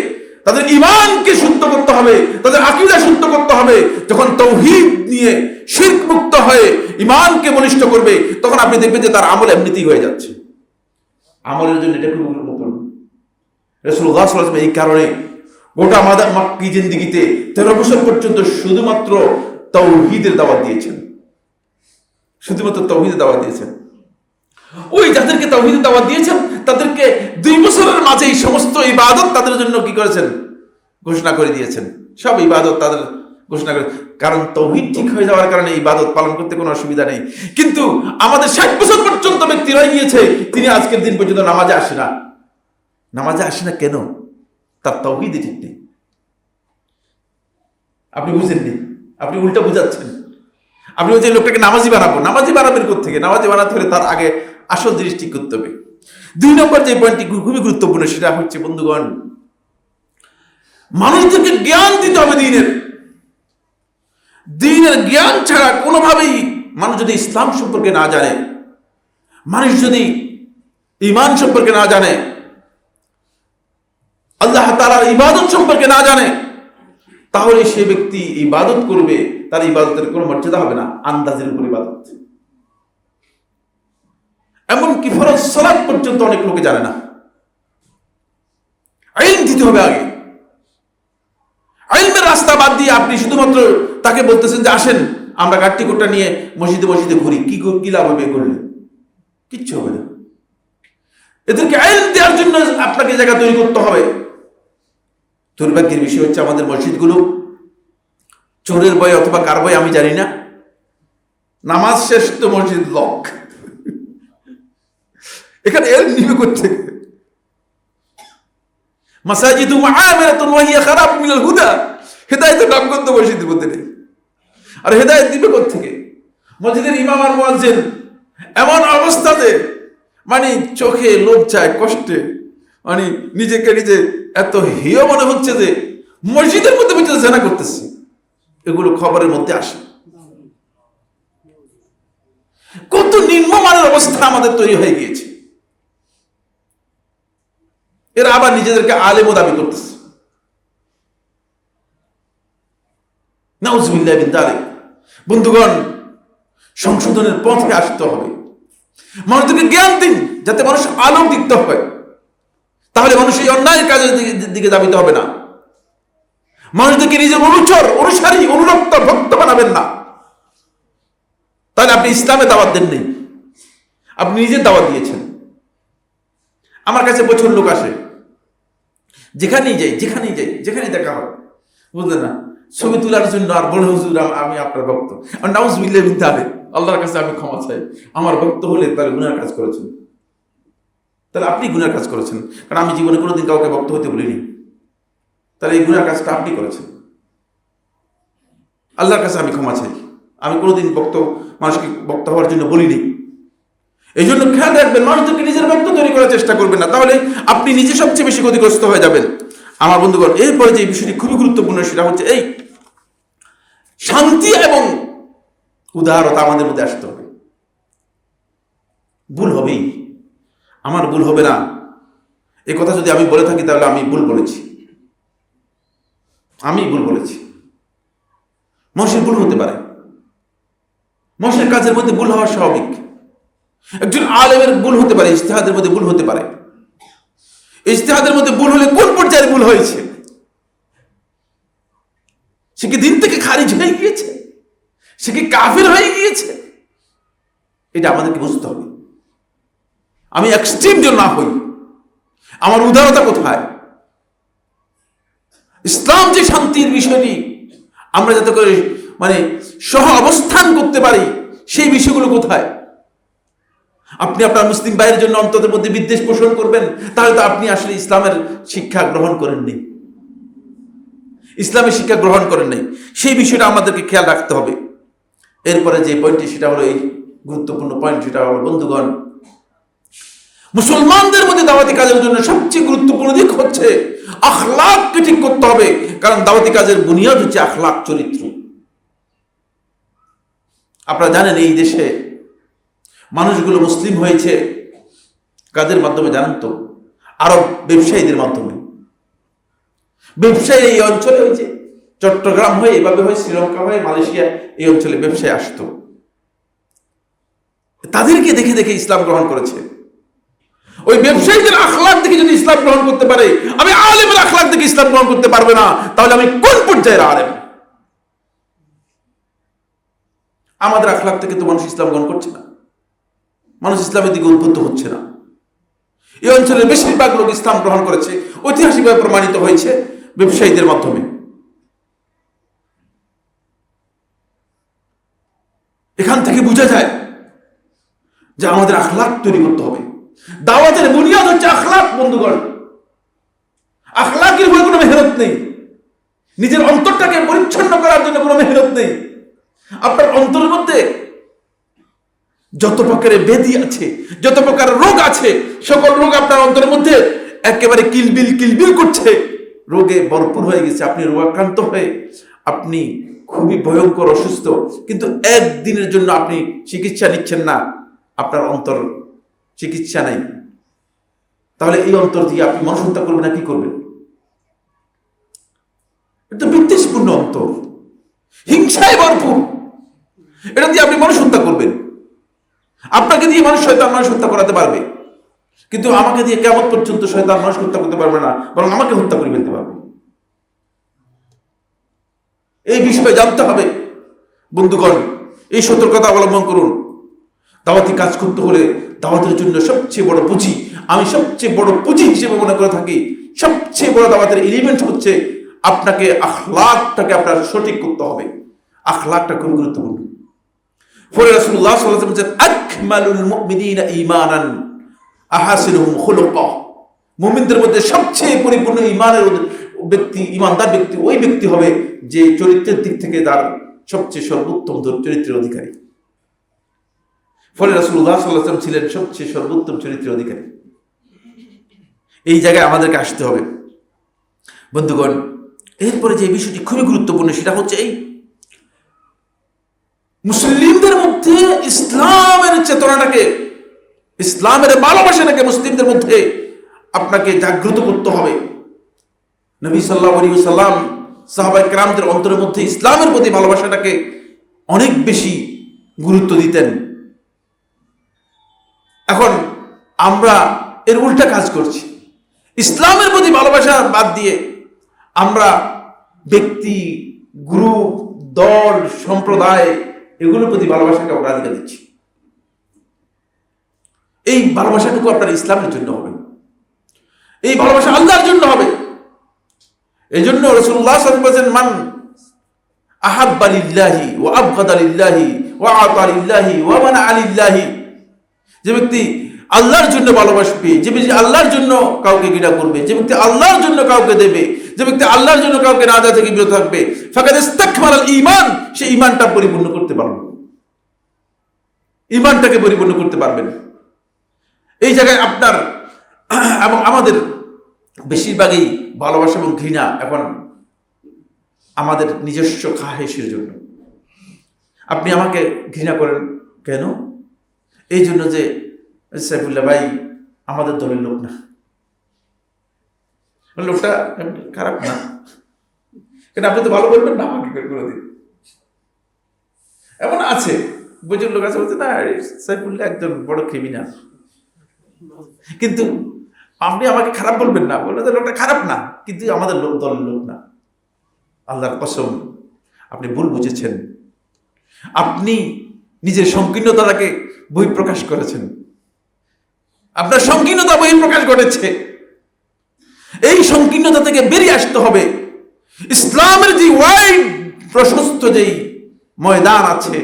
তাদের ঈমানকে শুদ্ধ করতে হবে, তাদের আকীদা শুদ্ধ করতে হবে। যখন তাওহীদ নিয়ে শিরক মুক্ত হয়ে ঈমানকে বলিষ্ঠ করবে তখন আপনি দেখবেন যে তার আমল এমনিতেই হয়ে যাচ্ছে। আমলের জন্য এটা খুব গুরুত্বপূর্ণ। রাসূলুল্লাহ সাল্লাল্লাহু আলাইহি ওয়াসাল্লাম এই কারণে গোটা মাক্কি জিন্দেগিতে 13 বছর পর্যন্ত শুধুমাত্র তাওহীদের দাওয়াত দিয়েছেন, শুধুমাত্র তাওহীদের দাওয়াত দিয়েছেন। ওই যাদেরকে তাওহীদের দাওয়াত দিয়েছেন তাদেরকে 2 বছরের মাঝে এই সমস্ত ইবাদত তাদের জন্য কি করেছেন? ঘোষণা করে দিয়েছেন। সব ইবাদত তাদের ঘোষণা করে, কারণ তাওহীদ ঠিক হয়ে যাওয়ার কারণে ইবাদত পালন করতে কোনো অসুবিধা নেই। কিন্তু আমাদের 60 বছর পর্যন্ত ব্যক্তি রয়ে গিয়েছে, তিনি আজকের দিন পর্যন্ত নামাজে আসে না। নামাজে আসে না কেন? তার তাওহীদই ঠিক নেই। আপনি বুঝেননি, আপনি উল্টা বুঝাচ্ছেন। আপনি বলছেন লোকটাকে নামাজি বানাবো। নামাজি বানাবেন কোত্থেকে? নামাজি বানাতে হলে তার আগে আসল জিনিস ঠিক করতে হবে। 2 নম্বর যে পয়েন্টটি খুবই গুরুত্বপূর্ণ সেটা হচ্ছে বন্ধুগণ, মানুষদেরকে জ্ঞান দিতে হবে দিনের। দিনের জ্ঞান ছাড়া কোনোভাবেই মানুষ যদি ইসলাম সম্পর্কে না জানে, মানুষ যদি ঈমান সম্পর্কে না জানে, আল্লাহ তাআলার ইবাদত সম্পর্কে না জানে, তাহলে সে ব্যক্তি ইবাদত করবে, তার ইবাদতের কোনো মর্যাদা হবে না, আন্দাজের উপর ইবাদত। এমনকি ফরজ সালাত পর্যন্ত অনেক লোকে জানে না। ইলম দিতে হবে আগে। ইলমের রাস্তা বাদ দিয়ে আপনি শুধুমাত্র তাকে বলতেছেন যে আসেন আমরা গাট্টি কোট্টা নিয়ে মসজিদে মসজিদে ঘুরি, কি লাভ হবে করলে? কিচ্ছু হবে না। এদেরকে ইলম দেওয়ার জন্য আপনাকে জায়গা তৈরি করতে হবে। দুর্ভাগ্যের বিষয় হচ্ছে আমাদের মসজিদগুলো চোরের ভয় অথবা কার ভয় আমি জানি না, নামাজ শেষ তো মসজিদ লক। এখানে ইলম নিবে করতে মাসাজিদু মুআমিরাতুন ওয়া হিয়া খারাব মিনাল হুদা, হেদায়েতের নামগন্ধ মসজিদের মধ্যে নেই। আর হেদায়েত দিবে কোথা থেকে? মসজিদের ইমাম আর মুয়াজ্জিন এমন অবস্থাতে মানে চোখে লজ্জায় কষ্টে মানে নিজেকে নিজে এত হেয় মনে হচ্ছে যে মসজিদের মধ্যে পর্যন্ত জেনা করতেছে। এগুলো খবরের মধ্যে আসে। কত নিম্নমানের অবস্থা আমাদের তৈরি হয়ে গিয়েছে। এরা আবার নিজেদেরকে আলেমও দাবি করতেছে। নাউজুবিল্লাহ মিন যালিক। বন্ধুগণ, সংশোধনের পথে আসতে হবে। মানুষদেরকে জ্ঞান দিন যাতে মানুষ আলোকিত হয়। তাহলে মানুষ এই অন্যায়ের কাজের দিকে দাবিতে হবে না। মানুষদেরকে নিজের অনুচর, অনুসারী, অনুরক্ত, ভক্ত বানাবেন না। তাহলে আপনি ইসলামে দাওয়াত দেন নেই, আপনি নিজের দাওয়াত দিয়েছেন। আমার কাছে প্রচুর লোক আসে, যেখানেই যাই যেখানেই দেখা হয়, বুঝলেন না, ছবি তোলার জন্য আর বলে হুজুর আমি আপনার ভক্ত। আর নাউজুবিল্লাহ মিন যালিক, আল্লাহর কাছে আমি ক্ষমা চাই। আমার ভক্ত হলে তাহলে গুনার কাজ করেছেন, তাহলে আপনি গুনার কাজ করেছেন। কারণ আমি জীবনে কোনোদিন কাউকে ভক্ত হতে বলিনি, তাহলে এই গুনার কাজটা আপনি করেছেন। আল্লাহর কাছে আমি ক্ষমা চাই। আমি কোনোদিন মানুষকে ভক্ত হওয়ার জন্য বলিনি। এই জন্য খেয়াল রাখবেন, মানুষদেরকে নিজের ভক্ত তৈরি করার চেষ্টা করবেন না, তাহলে আপনি নিজে সবচেয়ে বেশি ক্ষতিগ্রস্ত হয়ে যাবেন। আমার বন্ধুগণ, এরপরে যে বিষয়টি খুবই গুরুত্বপূর্ণ সেটা হচ্ছে এই শান্তি এবং উদারতা আমাদের মধ্যে আসতে হবে। ভুল হবেই, আমার ভুল হবে না এই কথা যদি আমি বলে থাকি তাহলে আমি ভুল বলেছি। মানুষের ভুল হতে পারে, মানুষের কাজের মধ্যে ভুল হওয়া স্বাভাবিক। একজন আলেমের ভুল হতে পারে, ইজতিহাদের মধ্যে ভুল হতে পারে। ইজতিহাদের মধ্যে ভুল হলে কোন পর্যায়ে ভুল হয়েছে? সে কি দিন থেকে খারিজ হয়ে গিয়েছে? সে কি কাফির হয়ে গিয়েছে? এটা আমাদেরকে বুঝতে হবে। আমি এক্সট্রিম যেন না হই। আমার উদারতা কোথায়? ইসলাম যে শান্তির বিষয়টি আমরা যাতে করে সহ অবস্থান করতে পারি, সেই বিষয়গুলো কোথায়? আপনি আপনার মুসলিম ভাইয়ের জন্য অন্তরের মধ্যে বিদ্বেষ পোষণ করবেন, তাহলে তো আপনি আসলে ইসলামের শিক্ষা গ্রহণ করেননি, ইসলামের শিক্ষা গ্রহণ করেন নাই। সেই বিষয়টা আমাদেরকে খেয়াল রাখতে হবে। এরপরে যে পয়েন্টটি সেটা হলো এই গুরুত্বপূর্ণ পয়েন্ট, সেটা হলো বন্ধুগণ, মুসলমানদের মধ্যে দাওয়াতি কাজের জন্য সবচেয়ে গুরুত্বপূর্ণ দিক হচ্ছে আখলাককে ঠিক করতে হবে। কারণ দাওয়াতি কাজের বুনিয়াদ হচ্ছে আখলাক, চরিত্র। আপনারা জানেন এই দেশে মানুষগুলো মুসলিম হয়েছে কাদের মাধ্যমে জানেন তো? আরব ব্যবসায়ীদের মাধ্যমে। ব্যবসায়ী এই অঞ্চলে হয়েছে, চট্টগ্রাম হয়ে, এভাবে হয়ে, শ্রীলঙ্কা হয়ে, মালয়েশিয়া, এই অঞ্চলে ব্যবসায় আসতো। তাদেরকে দেখে দেখে ইসলাম গ্রহণ করেছে। ওই ব্যবসায়ীদের আখলাক দেখে যদি ইসলাম গ্রহণ করতে পারে, আমি আলেমের আখলাক দেখে ইসলাম গ্রহণ করতে পারবে না, তাহলে আমি কোন পর্যায়ের আলেম? আমাদের আখলাক থেকে তো মানুষ ইসলাম গ্রহণ করছে না, মানুষ ইসলামের দিকে উদ্বুদ্ধ হচ্ছে না। এই অঞ্চলের বেশিরভাগ লোক ইসলাম গ্রহণ করেছে, ঐতিহাসিকভাবে প্রমাণিত হয়েছে ব্যবসায়ীদের মাধ্যমে। এখান থেকে বোঝা যায় যে আমাদের আখলাক তৈরি করতে হবে। দাওয়াতের বুনিয়াদ হচ্ছে আখলাক। বন্ধুগণ, আখলাকের উপরে কোনো মেহনত নেই, নিজের অন্তরটাকে পরিচ্ছন্ন করার জন্য কোনো মেহনত নেই। আপনার অন্তরের মধ্যে যত প্রকারের ব্যাধি আছে, যত প্রকার রোগ আছে, সকল রোগ আপনার অন্তরের মধ্যে একেবারে কিলবিল করছে, রোগে ভরপুর হয়ে গেছে। আপনি রোগাক্রান্ত হয়ে আপনি খুবই ভয়ঙ্কর অসুস্থ, কিন্তু একদিনের জন্য আপনি চিকিৎসা নিচ্ছেন না, আপনার অন্তর চিকিৎসা নাই। তাহলে এই অন্তর দিয়ে আপনি মানুষ হত্যা করবেন না? কি করবেন? এটা বিদ্বেষপূর্ণ অন্তর, হিংসায় ভরপুর। এটা দিয়ে আপনি মানুষ হত্যা করবেন। আপনাকে দিয়ে শয়তান মানুষ হত্যা করাতে পারবে, কিন্তু আমাকে দিয়ে কিয়ামত পর্যন্ত শয়তান মানুষ হত্যা করতে পারবে না, বরং আমাকে হত্যা করে ফেলতে পারবে। এই বিষয়ে জানতে হবে। বন্ধুগণ, এই সতর্কতা অবলম্বন করুন। দাওয়াতি কাজ করতে হলে দাওয়াতের জন্য সবচেয়ে বড় পুঁজি, আমি সবচেয়ে বড় পুঁজি হিসেবে মনে করে থাকি, সবচেয়ে বড় দাওয়াতের এলিমেন্ট হচ্ছে আপনাকে আখলাকটাকে আপনার সঠিক করতে হবে। আখলাকটা খুব গুরুত্বপূর্ণ। ফলে রাসূলুল্লাহ সাল্লাল্লাহু আলাইহি ওয়াসাল্লাম বলেছেন, আকমালুল মুমিনিনা ঈমানান আহসানুহুম খুলুকা। মুমিনদের মধ্যে সবচেয়ে পরিপূর্ণ ঈমানের ব্যক্তি, ঈমানদার ব্যক্তি ওই ব্যক্তি হবে যে চরিত্রের দিক থেকে তার সবচেয়ে সর্বোত্তম চরিত্রের অধিকারী। ফলে রাসূলুল্লাহ সাল্লাল্লাহু আলাইহি ওয়াসাল্লাম ছিলেন সবচেয়ে সর্বোত্তম চরিত্রের অধিকারী। এই জায়গায় আমাদেরকে আসতে হবে। বন্ধুগণ, এরপরে যে বিষয়টি খুবই গুরুত্বপূর্ণ সেটা হচ্ছে এই মুসলিমদের মধ্যে ইসলামের চেতনাটাকে, ইসলামের ভালোবাসাটাকে মুসলিমদের মধ্যে আপনাকে জাগ্রত করতে হবে। নবী সাল্লাল্লাহু আলাইহি ওয়াসাল্লাম সাহাবায়ে কেরামদের অন্তরের মধ্যে ইসলামের প্রতি ভালোবাসাটাকে অনেক বেশি গুরুত্ব দিতেন। এখন আমরা এর উল্টা কাজ করছি। ইসলামের প্রতি ভালোবাসা বাদ দিয়ে আমরা ব্যক্তি, গ্রুপ, দল, সম্প্রদায় এগুলোর প্রতি ভালোবাসাকে অগ্রাধিকার দিচ্ছি। এই ভালোবাসাটুকু আপনার ইসলামের জন্য হবে, এই ভালোবাসা আল্লাহর জন্য হবে। এই জন্য রাসূলুল্লাহ সাল্লাল্লাহু আলাইহি ওয়াসাল্লাম মান আহাব্বা লিল্লাহি ওয়া আবগাদা লিল্লাহি ওয়া আতা লিল্লাহি ওয়া মানা লিল্লাহি, যে ব্যক্তি আল্লাহর জন্য ভালোবাসবে, যে ব্যক্তি আল্লাহর জন্য কাউকে ঘৃণা করবে, যে ব্যক্তি আল্লাহর জন্য কাউকে দেবে, যে ব্যক্তি আল্লাহর জন্য কাউকে না দেওয়া থেকে বিরত থাকবে, ফাকাদ ইস্তাকমালাল ঈমান, সে ঈমানটা পরিপূর্ণ করতে পারবে, ঈমানটাকে পরিপূর্ণ করতে পারবেন। এই জায়গায় আপনার এবং আমাদের বেশিরভাগই ভালোবাসা এবং ঘৃণা এখন আমাদের নিজস্ব খাহেশের জন্য। আপনি আমাকে ঘৃণা করেন কেন? এই জন্য যে সাইফুল্লাহ ভাই আমাদের দলের লোক না, লোকটা খারাপ না, কিন্তু আপনি তো ভালো বলবেন না আমাকে কোনোদিন। এমন আছে বুঝুন লোক আছে, বলছে না সাইফুল্লাহ একজন বড় ক্রিমিনাল, কিন্তু আপনি আমাকে খারাপ বলবেন না, বলবেন লোকটা খারাপ না, কিন্তু আমাদের দলের লোক না। আল্লাহর কসম, আপনি ভুল বুঝেছেন। আপনি নিজের সংকীর্ণতাকে বহিঃপ্রকাশ করেছেন, আপনার সংকীর্ণতা বহিঃপ্রকাশ ঘটেছে। এই সংকীর্ণতা থেকে বেরিয়ে আসতে হবে। ইসলামের যে ওয়াইড প্রশস্ত যেই ময়দান আছে,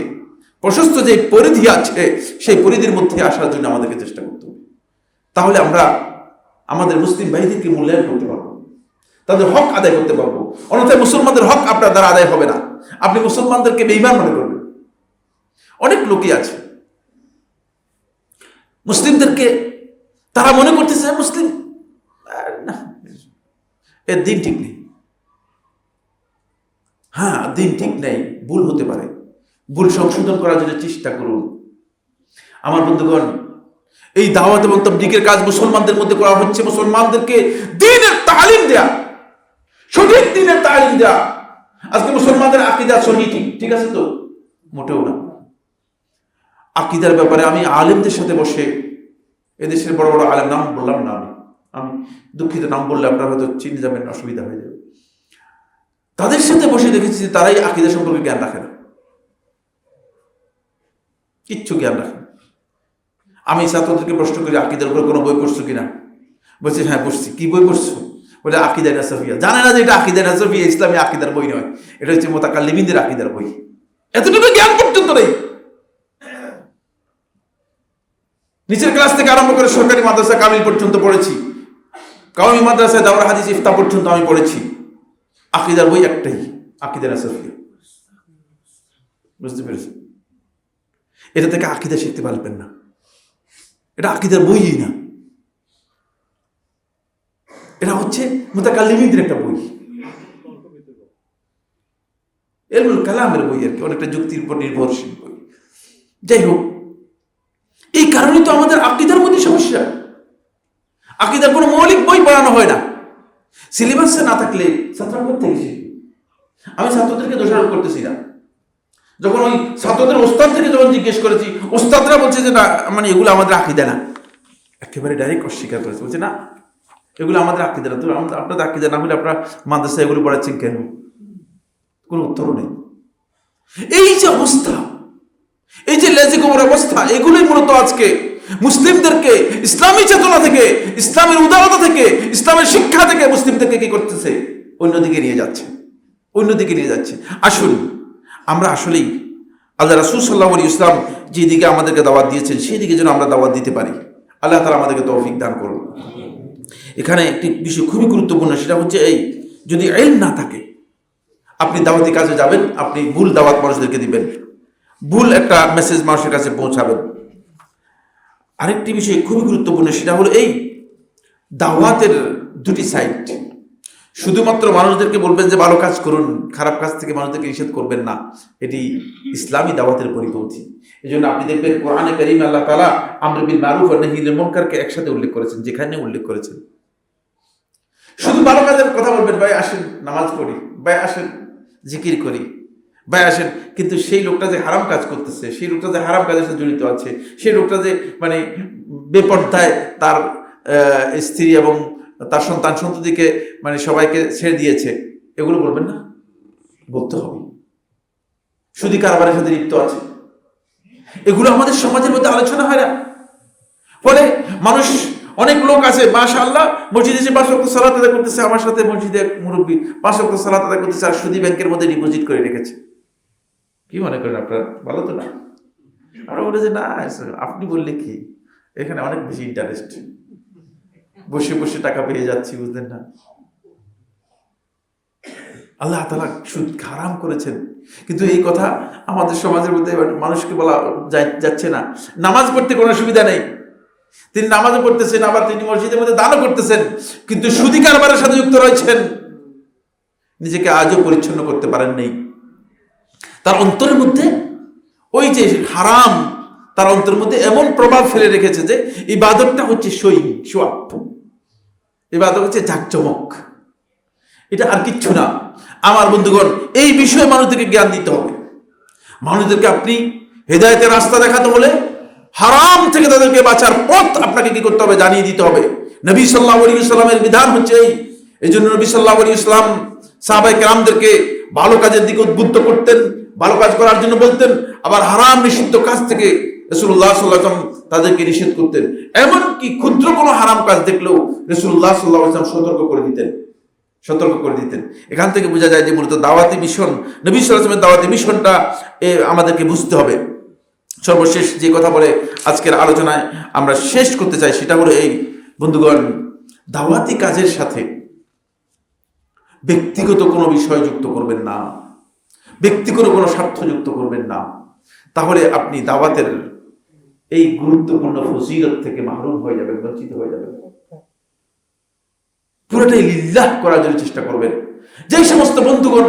প্রশস্ত যে পরিধি আছে, সেই পরিধির মধ্যে আসার জন্য আমাদেরকে চেষ্টা করতে হবে। তাহলে আমরা আমাদের মুসলিম ভাইদেরকে মূল্যায়ন করতে পারবো, তাদের হক আদায় করতে পারবো। অন্যথায় মুসলমানদের হক আপনার দ্বারা আদায় হবে না, আপনি মুসলমানদেরকে বেঈমান মনে করবেন। অনেক লোকই আছে মুসলিমদেরকে, তারা মনে করতেছে মুসলিম না, এর দিন ঠিক নেই। হ্যাঁ, দিন ঠিক নেই, ভুল হতে পারে, ভুল সংশোধন করার জন্য চেষ্টা করুন। আমার বন্ধুগণ, এই দাওয়াত এবং তাবলীগের কাজ মুসলমানদের মধ্যে করা হচ্ছে। মুসলমানদেরকে দ্বীনের তালিম দেয়া, সঠিক দ্বীনের তালিম দেয়া। আজকে মুসলমানদের আকীদা সহি ঠিক আছে তো? মোটেও না। আকীদার ব্যাপারে আমি আলেমদের সাথে বসে, এদেশের বড় বড় আলেম, নাম বললাম না, আমি দুঃখিত, নাম বললে আপনারা হয়তো চিনে যাবেন, অসুবিধা হয়ে যাবে। তাদের সাথে বসে দেখেছি যে তারাই আকীদা সম্পর্কে জ্ঞান রাখে না, কিচ্ছু জ্ঞান রাখে না। আমি ছাত্রদেরকে প্রশ্ন করি আকীদার উপরে কোনো বই পড়ছো কিনা, বলছি হ্যাঁ পড়ছি। কি বই পড়ছো? বলে আকীদা নাসফিয়া। জানে না যে এটা আকীদা নাসফিয়া ইসলামী আকীদার বই নয়, এটা হচ্ছে মুতাকাল্লিমিনদের আকীদার বই। এতটুকু জ্ঞান পর্যন্ত নেই। নিচের ক্লাস থেকে আরম্ভ করে সরকারি মাদ্রাসা কামিল পর্যন্ত পড়েছি, কওমি মাদ্রাসায় দাওরা হাদিস ইফতা পর্যন্ত আমি পড়েছি। আকীদার বই একটাই, আকীদা নাসফিয়া। বুঝতে পেরেছি? এটা থেকে আকীদা শিখতে পারবেন না, এটা আকীদার বইই না, এটা হচ্ছে মুতাকাল্লিমিনদের একটা বই, ইলমুল কালামের বই আর কি, অনেকটা যুক্তির উপর নির্ভরশীল বই। যাই হোক, এই কারণে তো আমাদের আকীদার মধ্যে সমস্যা। আকীদার কোনো মৌলিক বই পড়ানো হয় না, সিলেবাসে না থাকলে ছাত্ররা কোথা থেকে শিখবে? আমি ছাত্রদেরকে দোষারোপ করতেছি না। যখন ওই ছাত্রদের ওস্তাদ থেকে যখন জিজ্ঞেস করেছি, ওস্তাদরা বলছে যে না, মানে এগুলো আমাদের আকীদা না, একেবারে ডাইরেক্ট অস্বীকার করেছে, বলছে না এগুলো আমাদের আকীদা না। তো আপনাদের আকীদা না হলে আপনারা মাদ্রাসায় এগুলো পড়াচ্ছেন কেন? কোনো উত্তরও নেই। এই যে অবস্থা, এই যে লেজে গোবর অবস্থা, এগুলোই মূলত আজকে মুসলিমদেরকে ইসলামী চেতনা থেকে, ইসলামের উদারতা থেকে, ইসলামের শিক্ষা থেকে মুসলিমদেরকে কি করতেছে? অন্যদিকে নিয়ে যাচ্ছে, অন্যদিকে নিয়ে যাচ্ছে। আসুন আমরা আসলেই আল্লাহ রাসূল সাল্লাল্লাহু আলাইহি ওয়াসাল্লাম যেদিকে আমাদেরকে দাওয়াত দিয়েছেন সেই দিকে যেন আমরা দাওয়াত দিতে পারি। আল্লাহ তাআলা আমাদেরকে তৌফিক দান করুন। এখানে একটি বিষয় খুবই গুরুত্বপূর্ণ, সেটা হচ্ছে এই, যদি ইলম না থাকে আপনি দাওয়াতি কাজে যাবেন, আপনি ভুল দাওয়াত মানুষদেরকে দিবেন, ভুল একটা মেসেজ মানুষের কাছে পৌঁছাবেন। আরেকটি বিষয় খুবই গুরুত্বপূর্ণ, সেটা হলো এই দাওয়াতের দুটি সাইড। শুধুমাত্র মানুষদেরকে বলবেন যে ভালো কাজ করুন, খারাপ কাজ থেকে মানুষদেরকে নিষেধ করবেন না, এটি ইসলামী দাওয়াতের পরিপন্থী। এই জন্য আপনি দেখবেন কোরআনে কারীমে আল্লাহ তাআলা আমর বিল মারুফ ওয়া নাহী আনিল মুনকারকে একসাথে উল্লেখ করেছেন। যেখানে উল্লেখ করেছেন শুধু ভালো কাজের কথা বলবেন, ভাই আসেন নামাজ পড়ি, ভাই আসেন জিকির করি, ভাই আসেন, কিন্তু সেই লোকটা যে হারাম কাজ করতেছে, সেই লোকটা যে হারাম কাজের সাথে জড়িত আছে, সেই লোকটা যে মানে বেপর্দায় তার স্ত্রী এবং তার সন্তান সন্ততিকে মানে সবাইকে ছেড়ে দিয়েছে, এগুলো বলবেন না, বলতে হবে। সুদী কারবারের সাথে লিপ্ত আছে, এগুলো আমাদের সমাজের মধ্যে আলোচনা হয় না। ফলে মানুষ, অনেক লোক আছে মাশাআল্লাহ মসজিদে এসে 5 ওয়াক্ত সালাত আদায় করতেছে, আমার সাথে মসজিদে মুরব্বী 5 ওয়াক্ত সালাত আদায় করতেছে, আর সুদী ব্যাংকের মধ্যে ডিপোজিট করে রেখেছে। কি মনে করেন আপনারা? ভালো তো না? আমরা বলে যে না, আপনি বললে কি, এখানে অনেক বেশি ইন্টারেস্ট, বসে বসে টাকা পেয়ে যাচ্ছি, বুঝলেন না? আল্লাহ তাআলা সুদ হারাম করেছেন, কিন্তু এই কথা আমাদের সমাজের মধ্যে মানুষকে বলা যাচ্ছে না। নামাজ পড়তে কোনো অসুবিধা নেই, তিনি নামাজও পড়তেছেন, আবার তিনি মসজিদের মধ্যে দানও করতেছেন, কিন্তু সুদী কারবারের সাথে যুক্ত রয়েছেন, নিজেকে আজও পরিচ্ছন্ন করতে পারেন নাই। তার অন্তরের মধ্যে ওই যে হারাম, তার অন্তরের মধ্যে এমন প্রভাব ফেলে রেখেছে যে ইবাদতটা হচ্ছে সোয়াব, ইবাদত হচ্ছে জাকজমক, এটা আর কিচ্ছু না। আমার বন্ধুগণ, এই বিষয়ে মানুষদেরকে জ্ঞান দিতে হবে। মানুষদেরকে আপনি হেদায়েতের রাস্তা দেখাতে হলে হারাম থেকে তাদেরকে বাঁচার পথ আপনাকে কি করতে হবে, জানিয়ে দিতে হবে। নবী সাল্লাল্লাহু আলাইহি ওয়াসাল্লামের বিধান হচ্ছে এই জন্য নবী সাল্লাল্লাহু আলাইহি ওয়াসাল্লাম সাহাবায়ে কেরামদেরকে ভালো কাজের দিকে উদ্বুদ্ধ করতেন, ভালো কাজ করার জন্য বলতেন, আবার হারাম নিষিদ্ধ কাজ থেকে রাসূলুল্লাহ সাল্লাল্লাহু আলাইহি ওয়াসাল্লাম তাদেরকে নিষেধ করতেন। এমনকি ক্ষুদ্র কোনো হারাম কাজ দেখলেও রাসূলুল্লাহ সাল্লাল্লাহু আলাইহি ওয়াসাল্লাম সতর্ক করে দিতেন। এখান থেকে বোঝা যায় যে মূলত দাওয়াতি মিশন, নবী সাল্লাল্লাহু আলাইহি ওয়াসাল্লামের দাওয়াতি মিশনটা আমাদেরকে বুঝতে হবে। সর্বশেষ যে কথা বলে আজকের আলোচনায় আমরা শেষ করতে চাই সেটা হলো এই, বন্ধুগণ, দাওয়াতি কাজের সাথে ব্যক্তিগত কোনো বিষয় যুক্ত করবেন না, ব্যক্তিগত কোনো স্বার্থ যুক্ত করবেন না, তাহলে আপনি দাওয়াতের এই গুরুত্বপূর্ণ ফজিলত থেকে মাহরুম হয়ে যাবেন, বঞ্চিত হয়ে যাবেন। পুরোটাই লিল্লাহ করার জন্য চেষ্টা করবেন। যেই সমস্ত বন্ধুগণ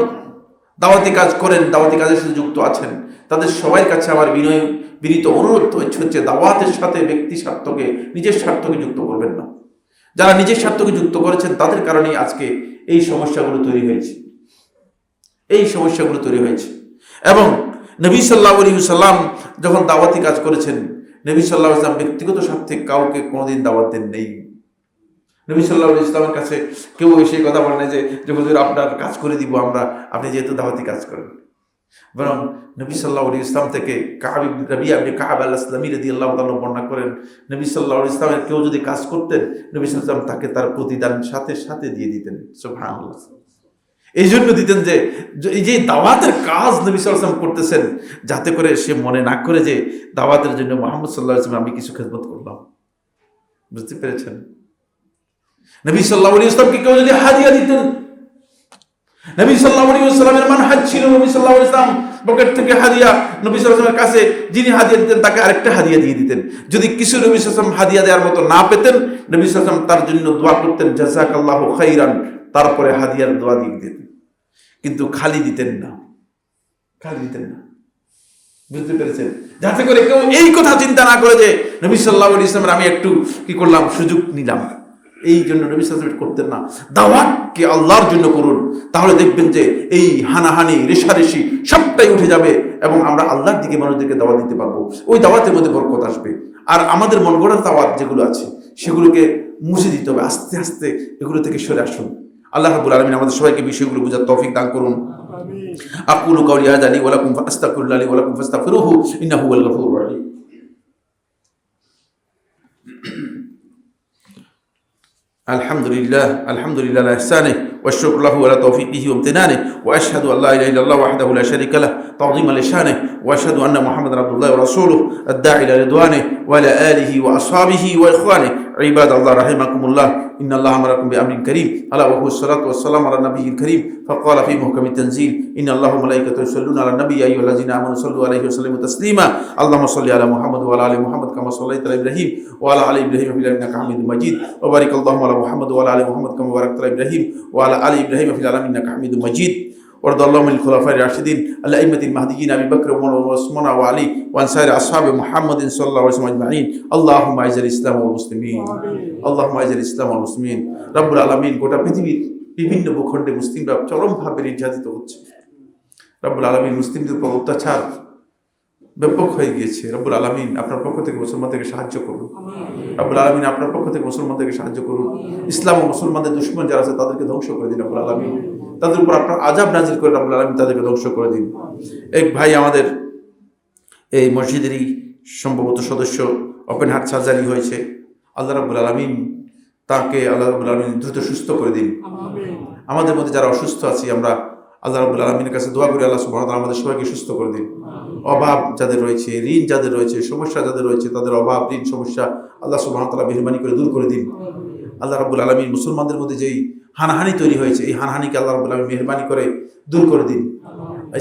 দাওয়াতি কাজ করেন, দাওয়াতি কাজের সাথে যুক্ত আছেন, তাদের সবার কাছে আমার বিনীত অনুরোধ হচ্ছে দাওয়াতের সাথে ব্যক্তি স্বার্থকে, নিজের স্বার্থকে যুক্ত করবেন না। যারা নিজের স্বার্থকে যুক্ত করেছেন তাদের কারণেই আজকে এই সমস্যাগুলো তৈরি হয়েছে। এবং নবী সাল্লাল্লাহু আলাইহি ওয়াসাল্লাম যখন দাওয়াতি কাজ করেছেন, নবী সাল্লাল্লাহু আলাইহি ওয়াসাল্লাম ব্যক্তিগত স্বার্থে কাউকে কোনোদিন দাওয়াত দেন নেই। নবী সাল্লাল্লাহু আলাইহি ওয়াসাল্লামের কাছে কেউ এসে কথা বলে না যে হুজুর আপনার কাজ করে দিব আমরা, আপনি যেহেতু দাওয়াতি কাজ করেন। বরং নবী সাল্লাল্লাহু আলাইহি ওয়াসাল্লাম থেকে কাব ইবনে রাবিয়া ইবনে কাব আল-আসলামী রাদিয়াল্লাহু তাআলা বর্ণনা করেন, নবী সাল্লাল্লাহু আলাইহি ওয়াসাল্লামের কেউ যদি কাজ করতেন, নবী সাল্লাল্লাহু আলাইহি ওয়াসাল্লাম তাকে তার প্রতিদান সাথে সাথে দিয়ে দিতেন। সুবহানাল্লাহ। এই জন্য দিতেন যে এই যে দাওয়াতের কাজ নবী সাল্লাল্লাহু আলাইহি ওয়াসাল্লাম করতেছেন, যাতে করে সে মনে না করে যে দাওয়াতের জন্য মুহাম্মদ সাল্লাল্লাহু আলাইহি ওয়াসাল্লাম আমি কিছু খেদমত করলাম। বুঝতে পেরেছেন? নবী সাল্লাল্লাহু আলাইহি ওয়াসাল্লামকে কেউ যদি হাদিয়া দিতেন, নবী সাল্লাল্লাহু আলাইহি ওয়াসাল্লামের মানহাজ ছিল নবী সাল্লাল্লাহু আলাইহি ওয়াসাল্লাম পকেট থেকে হাদিয়া নবী সাল্লাল্লাহু আলাইহি ওয়াসাল্লামের কাছে যিনি হাদিয়া দিতেন তাকে আরেকটা হাদিয়া দিয়ে দিতেন। যদি কিছু নবী সাল্লাল্লাহু আলাইহি ওয়াসাল্লাম হাদিয়া দেওয়ার মতো না পেতেন, নবী সাল্লাল্লাহু আলাইহি ওয়াসাল্লাম তার জন্য দোয়া করতেন, জাযাকাল্লাহু খাইরান, তারপরে হাদিয়ার দোয়া দিয়ে দিতেন। কিন্তু খালি দিতেন না। বুঝতে পেরেছেন? যাতে করে কেউ এই কথা চিন্তা না করে যে নবী সাল্লাল্লাহু আলাইহি ওয়াসাল্লামের আমি একটু কি করলাম, সুযোগ নিলাম। এই জন্য নবী সাল্লাল্লাহু আলাইহি ওয়াসাল্লাম করতেন না। দাওয়াতকে আল্লাহর জন্য করুন, তাহলে দেখবেন যে এই হানাহানি রেষারেষি সবটাই উঠে যাবে এবং আমরা আল্লাহর দিকে মানুষদেরকে দাওয়াত দিতে পারবো। ওই দাওয়াতের মধ্যে বরকত আসবে। আর আমাদের মন গড়া দাওয়াত যেগুলো আছে সেগুলোকে মুছে দিতে হবে। আস্তে আস্তে এগুলো থেকে সরে আসুন। আল্লাহ রাব্বুল আলামিন আমাদের সবাইকে বিষয়গুলো বোঝার তৌফিক দান করুন। আকুলু কাওলি হাযা লি ওয়া লাকুম ফাস্তাগফিরুল্লাহ লি ওয়া লাকুম ফাস্তাগফিরুহু ইন্নাহু হুয়াল গফুরুর রাহিম। আলহামদুলিল্লাহ আলা ইহসানিহি ওয়া শুকরু লাহু আলা তাওফীকিহি ওয়া ইমতিনানিহি ওয়া আশহাদু আল্লা ইলাহা ইল্লাল্লাহ ওয়াহদাহু লা শারীকা লাহু তা'যীমান লিশানিহি ওয়া আশহাদু আন্না মুহাম্মাদান আবদুল্লাহি ওয়া রাসূলুহু আদ-দাঈ ইলা রিদওয়ানিহি ওয়া আলা আলিহি ওয়া আসহাবিহি ওয়া ইখওয়ানিহি ইবাদাল্লাহ রাহিমাকুমুল্লাহ ইন্নাল্লাহা আমারাকুম বিআমরিন কারীম আলা ওয়া হুস সালাতু ওয়াস সালামু আলা নাবিয়িল কারীম ফাকালা ফি মুহকামিত তানজিল ইন্নাল্লাহা ওয়া মালাইকাতাহু ইউসাল্লুনা আলান নাবী ইয়া আইয়ুহাল্লাযীনা আমানু সাল্লু আলাইহি ওয়া সাল্লিমু তাসলিমা আল্লাহুম্মা সাল্লি আলা মুহাম্মাদ ওয়া আলা আলি মুহাম্মাদ কামা সাল্লাইতা আলা ইব্রাহিম ওয়া আলা আলি ইব্রাহিম ফিল আলামিন ইন্নাকা হামিদুম মাজিদ ওয়া বারিক আল্লাহুম্মা আলা মুহাম্মাদ ওয়া আলা আলি মুহাম্মাদ কামা বারাকতা আলা ইব্রাহিম ওয়া আলা আলি ইব্রাহিম ফিল আলামিন ইন্নাকা হামিদুম মাজিদ وارض اللهم عن الخلفاء الراشدين الأئمة المهديين أبي بكر وعمر وعثمان وعلي وعن سائر أصحاب محمد صلى الله عليه وسلم أجمعين اللهم أعز الإسلام والمسلمين اللهم أعز الإسلام والمسلمين রব্বুল আলামিন গোটা পৃথিবীর বিভিন্ন ভূখণ্ডে মুসলিমরা চরমভাবে নির্যাতিত হচ্ছে। রব্বুল আলামিন মুসলিমদের উপর অত্যাচার ব্যাপক হয়ে গিয়েছে। রব্বুল আলামিন আপনার পক্ষ থেকে মুসলমানদেরকে সাহায্য করুন। রব্বুল আলামিন আপনার পক্ষ থেকে মুসলমানদেরকে সাহায্য করুন। ইসলাম ও মুসলমানদের দুশমন যারা আছে তাদেরকে ধ্বংস করে দিন রব্বুল আলামিন। তাদের উপর আপনার আযাব নাযিল করে রব্বুল আলামিন তাদেরকে ধ্বংস করে দিন। এক ভাই আমাদের এই মসজিদেরই সম্ভবত সদস্য ওপেন হার্ট সার্জারি হয়েছে। আল্লাহ রাব্বুল আলামিন তাকে আল্লাহ রাব্বুল আলামিন দ্রুত সুস্থ করে দিন। আমাদের মধ্যে যারা অসুস্থ আছি আমরা আল্লাহ রাব্বুল আলামিনের কাছে দোয়া করি আল্লাহ সুবহানাহু ওয়া তাআলা আমাদের সবাইকে সুস্থ করে দিন। অভাব যাদের রয়েছে, ঋণ যাদের রয়েছে, সমস্যা যাদের রয়েছে তাদের অভাব ঋণ সমস্যা আল্লাহ সুবহানাহু ওয়া তাআলা মেহেরবানি করে দূর করে দিন। আল্লাহ রাব্বুল আলামিন মুসলমানদের মধ্যে যেই হানাহানি তৈরি হয়েছে এই হানাহানিকে আল্লাহ রাব্বুল আলামিন মেহেরবানি করে দূর করে দিন।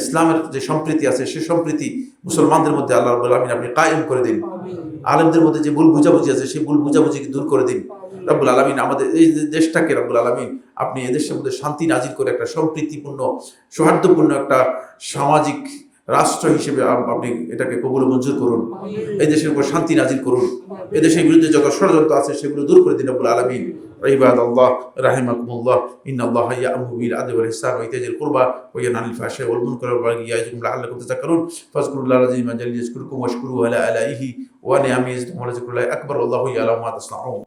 ইসলামের যে সম্প্রীতি আছে সে সম্প্রীতি মুসলমানদের মধ্যে আল্লাহ রাব্বুল আলামিন আপনি কায়েম করে দিন। আলেমদের মধ্যে যে ভুল বুঝাবুঝি আছে সেই ভুল বুঝাবুঝিকে দূর করে দিন রব্বুল আলামিন। আমাদের এই দেশটাকে রব্বুল আলামিন আপনি এদেশের মধ্যে শান্তি নাজিল করে একটা সম্প্রীতিপূর্ণ সৌহার্দ্যপূর্ণ একটা সামাজিক রাষ্ট্র হিসেবে আপনি এটাকে কবুল মঞ্জুর করুন। এই দেশের উপর শান্তি নাজিল করুন। এই দেশের বিরুদ্ধে যত ষড়যন্ত্র আছে সেগুলো দূর করে দিন রব্বুল আলামিন। ইবাদাল্লাহ রাহিমাকুমুল্লাহ ইন্নাল্লাহা ইয়া'মুরু বিল আদলি ওয়াল ইহসানি ওয়া ইতাইযিল কুরবা ওয়া ইয়ানহা আনিল ফাহশাই ওয়াল মুনকারি ওয়াল বাগyi ইয়া'iযুকুম লা'আল্লাকুম তাযাক্কারুন ফাযকুরুল্লাহা আল-'আযীমা জাল্লা ইয়াযকুরুকুম ওয়াশকুরুহু আলা আলাইহি ওয়া নি'মাহি ইয়াজিদকুম ওয়া লাযিকrullahi আকবার ওয়াল্লাহু ইয়া'লামু মা তাসনাউন।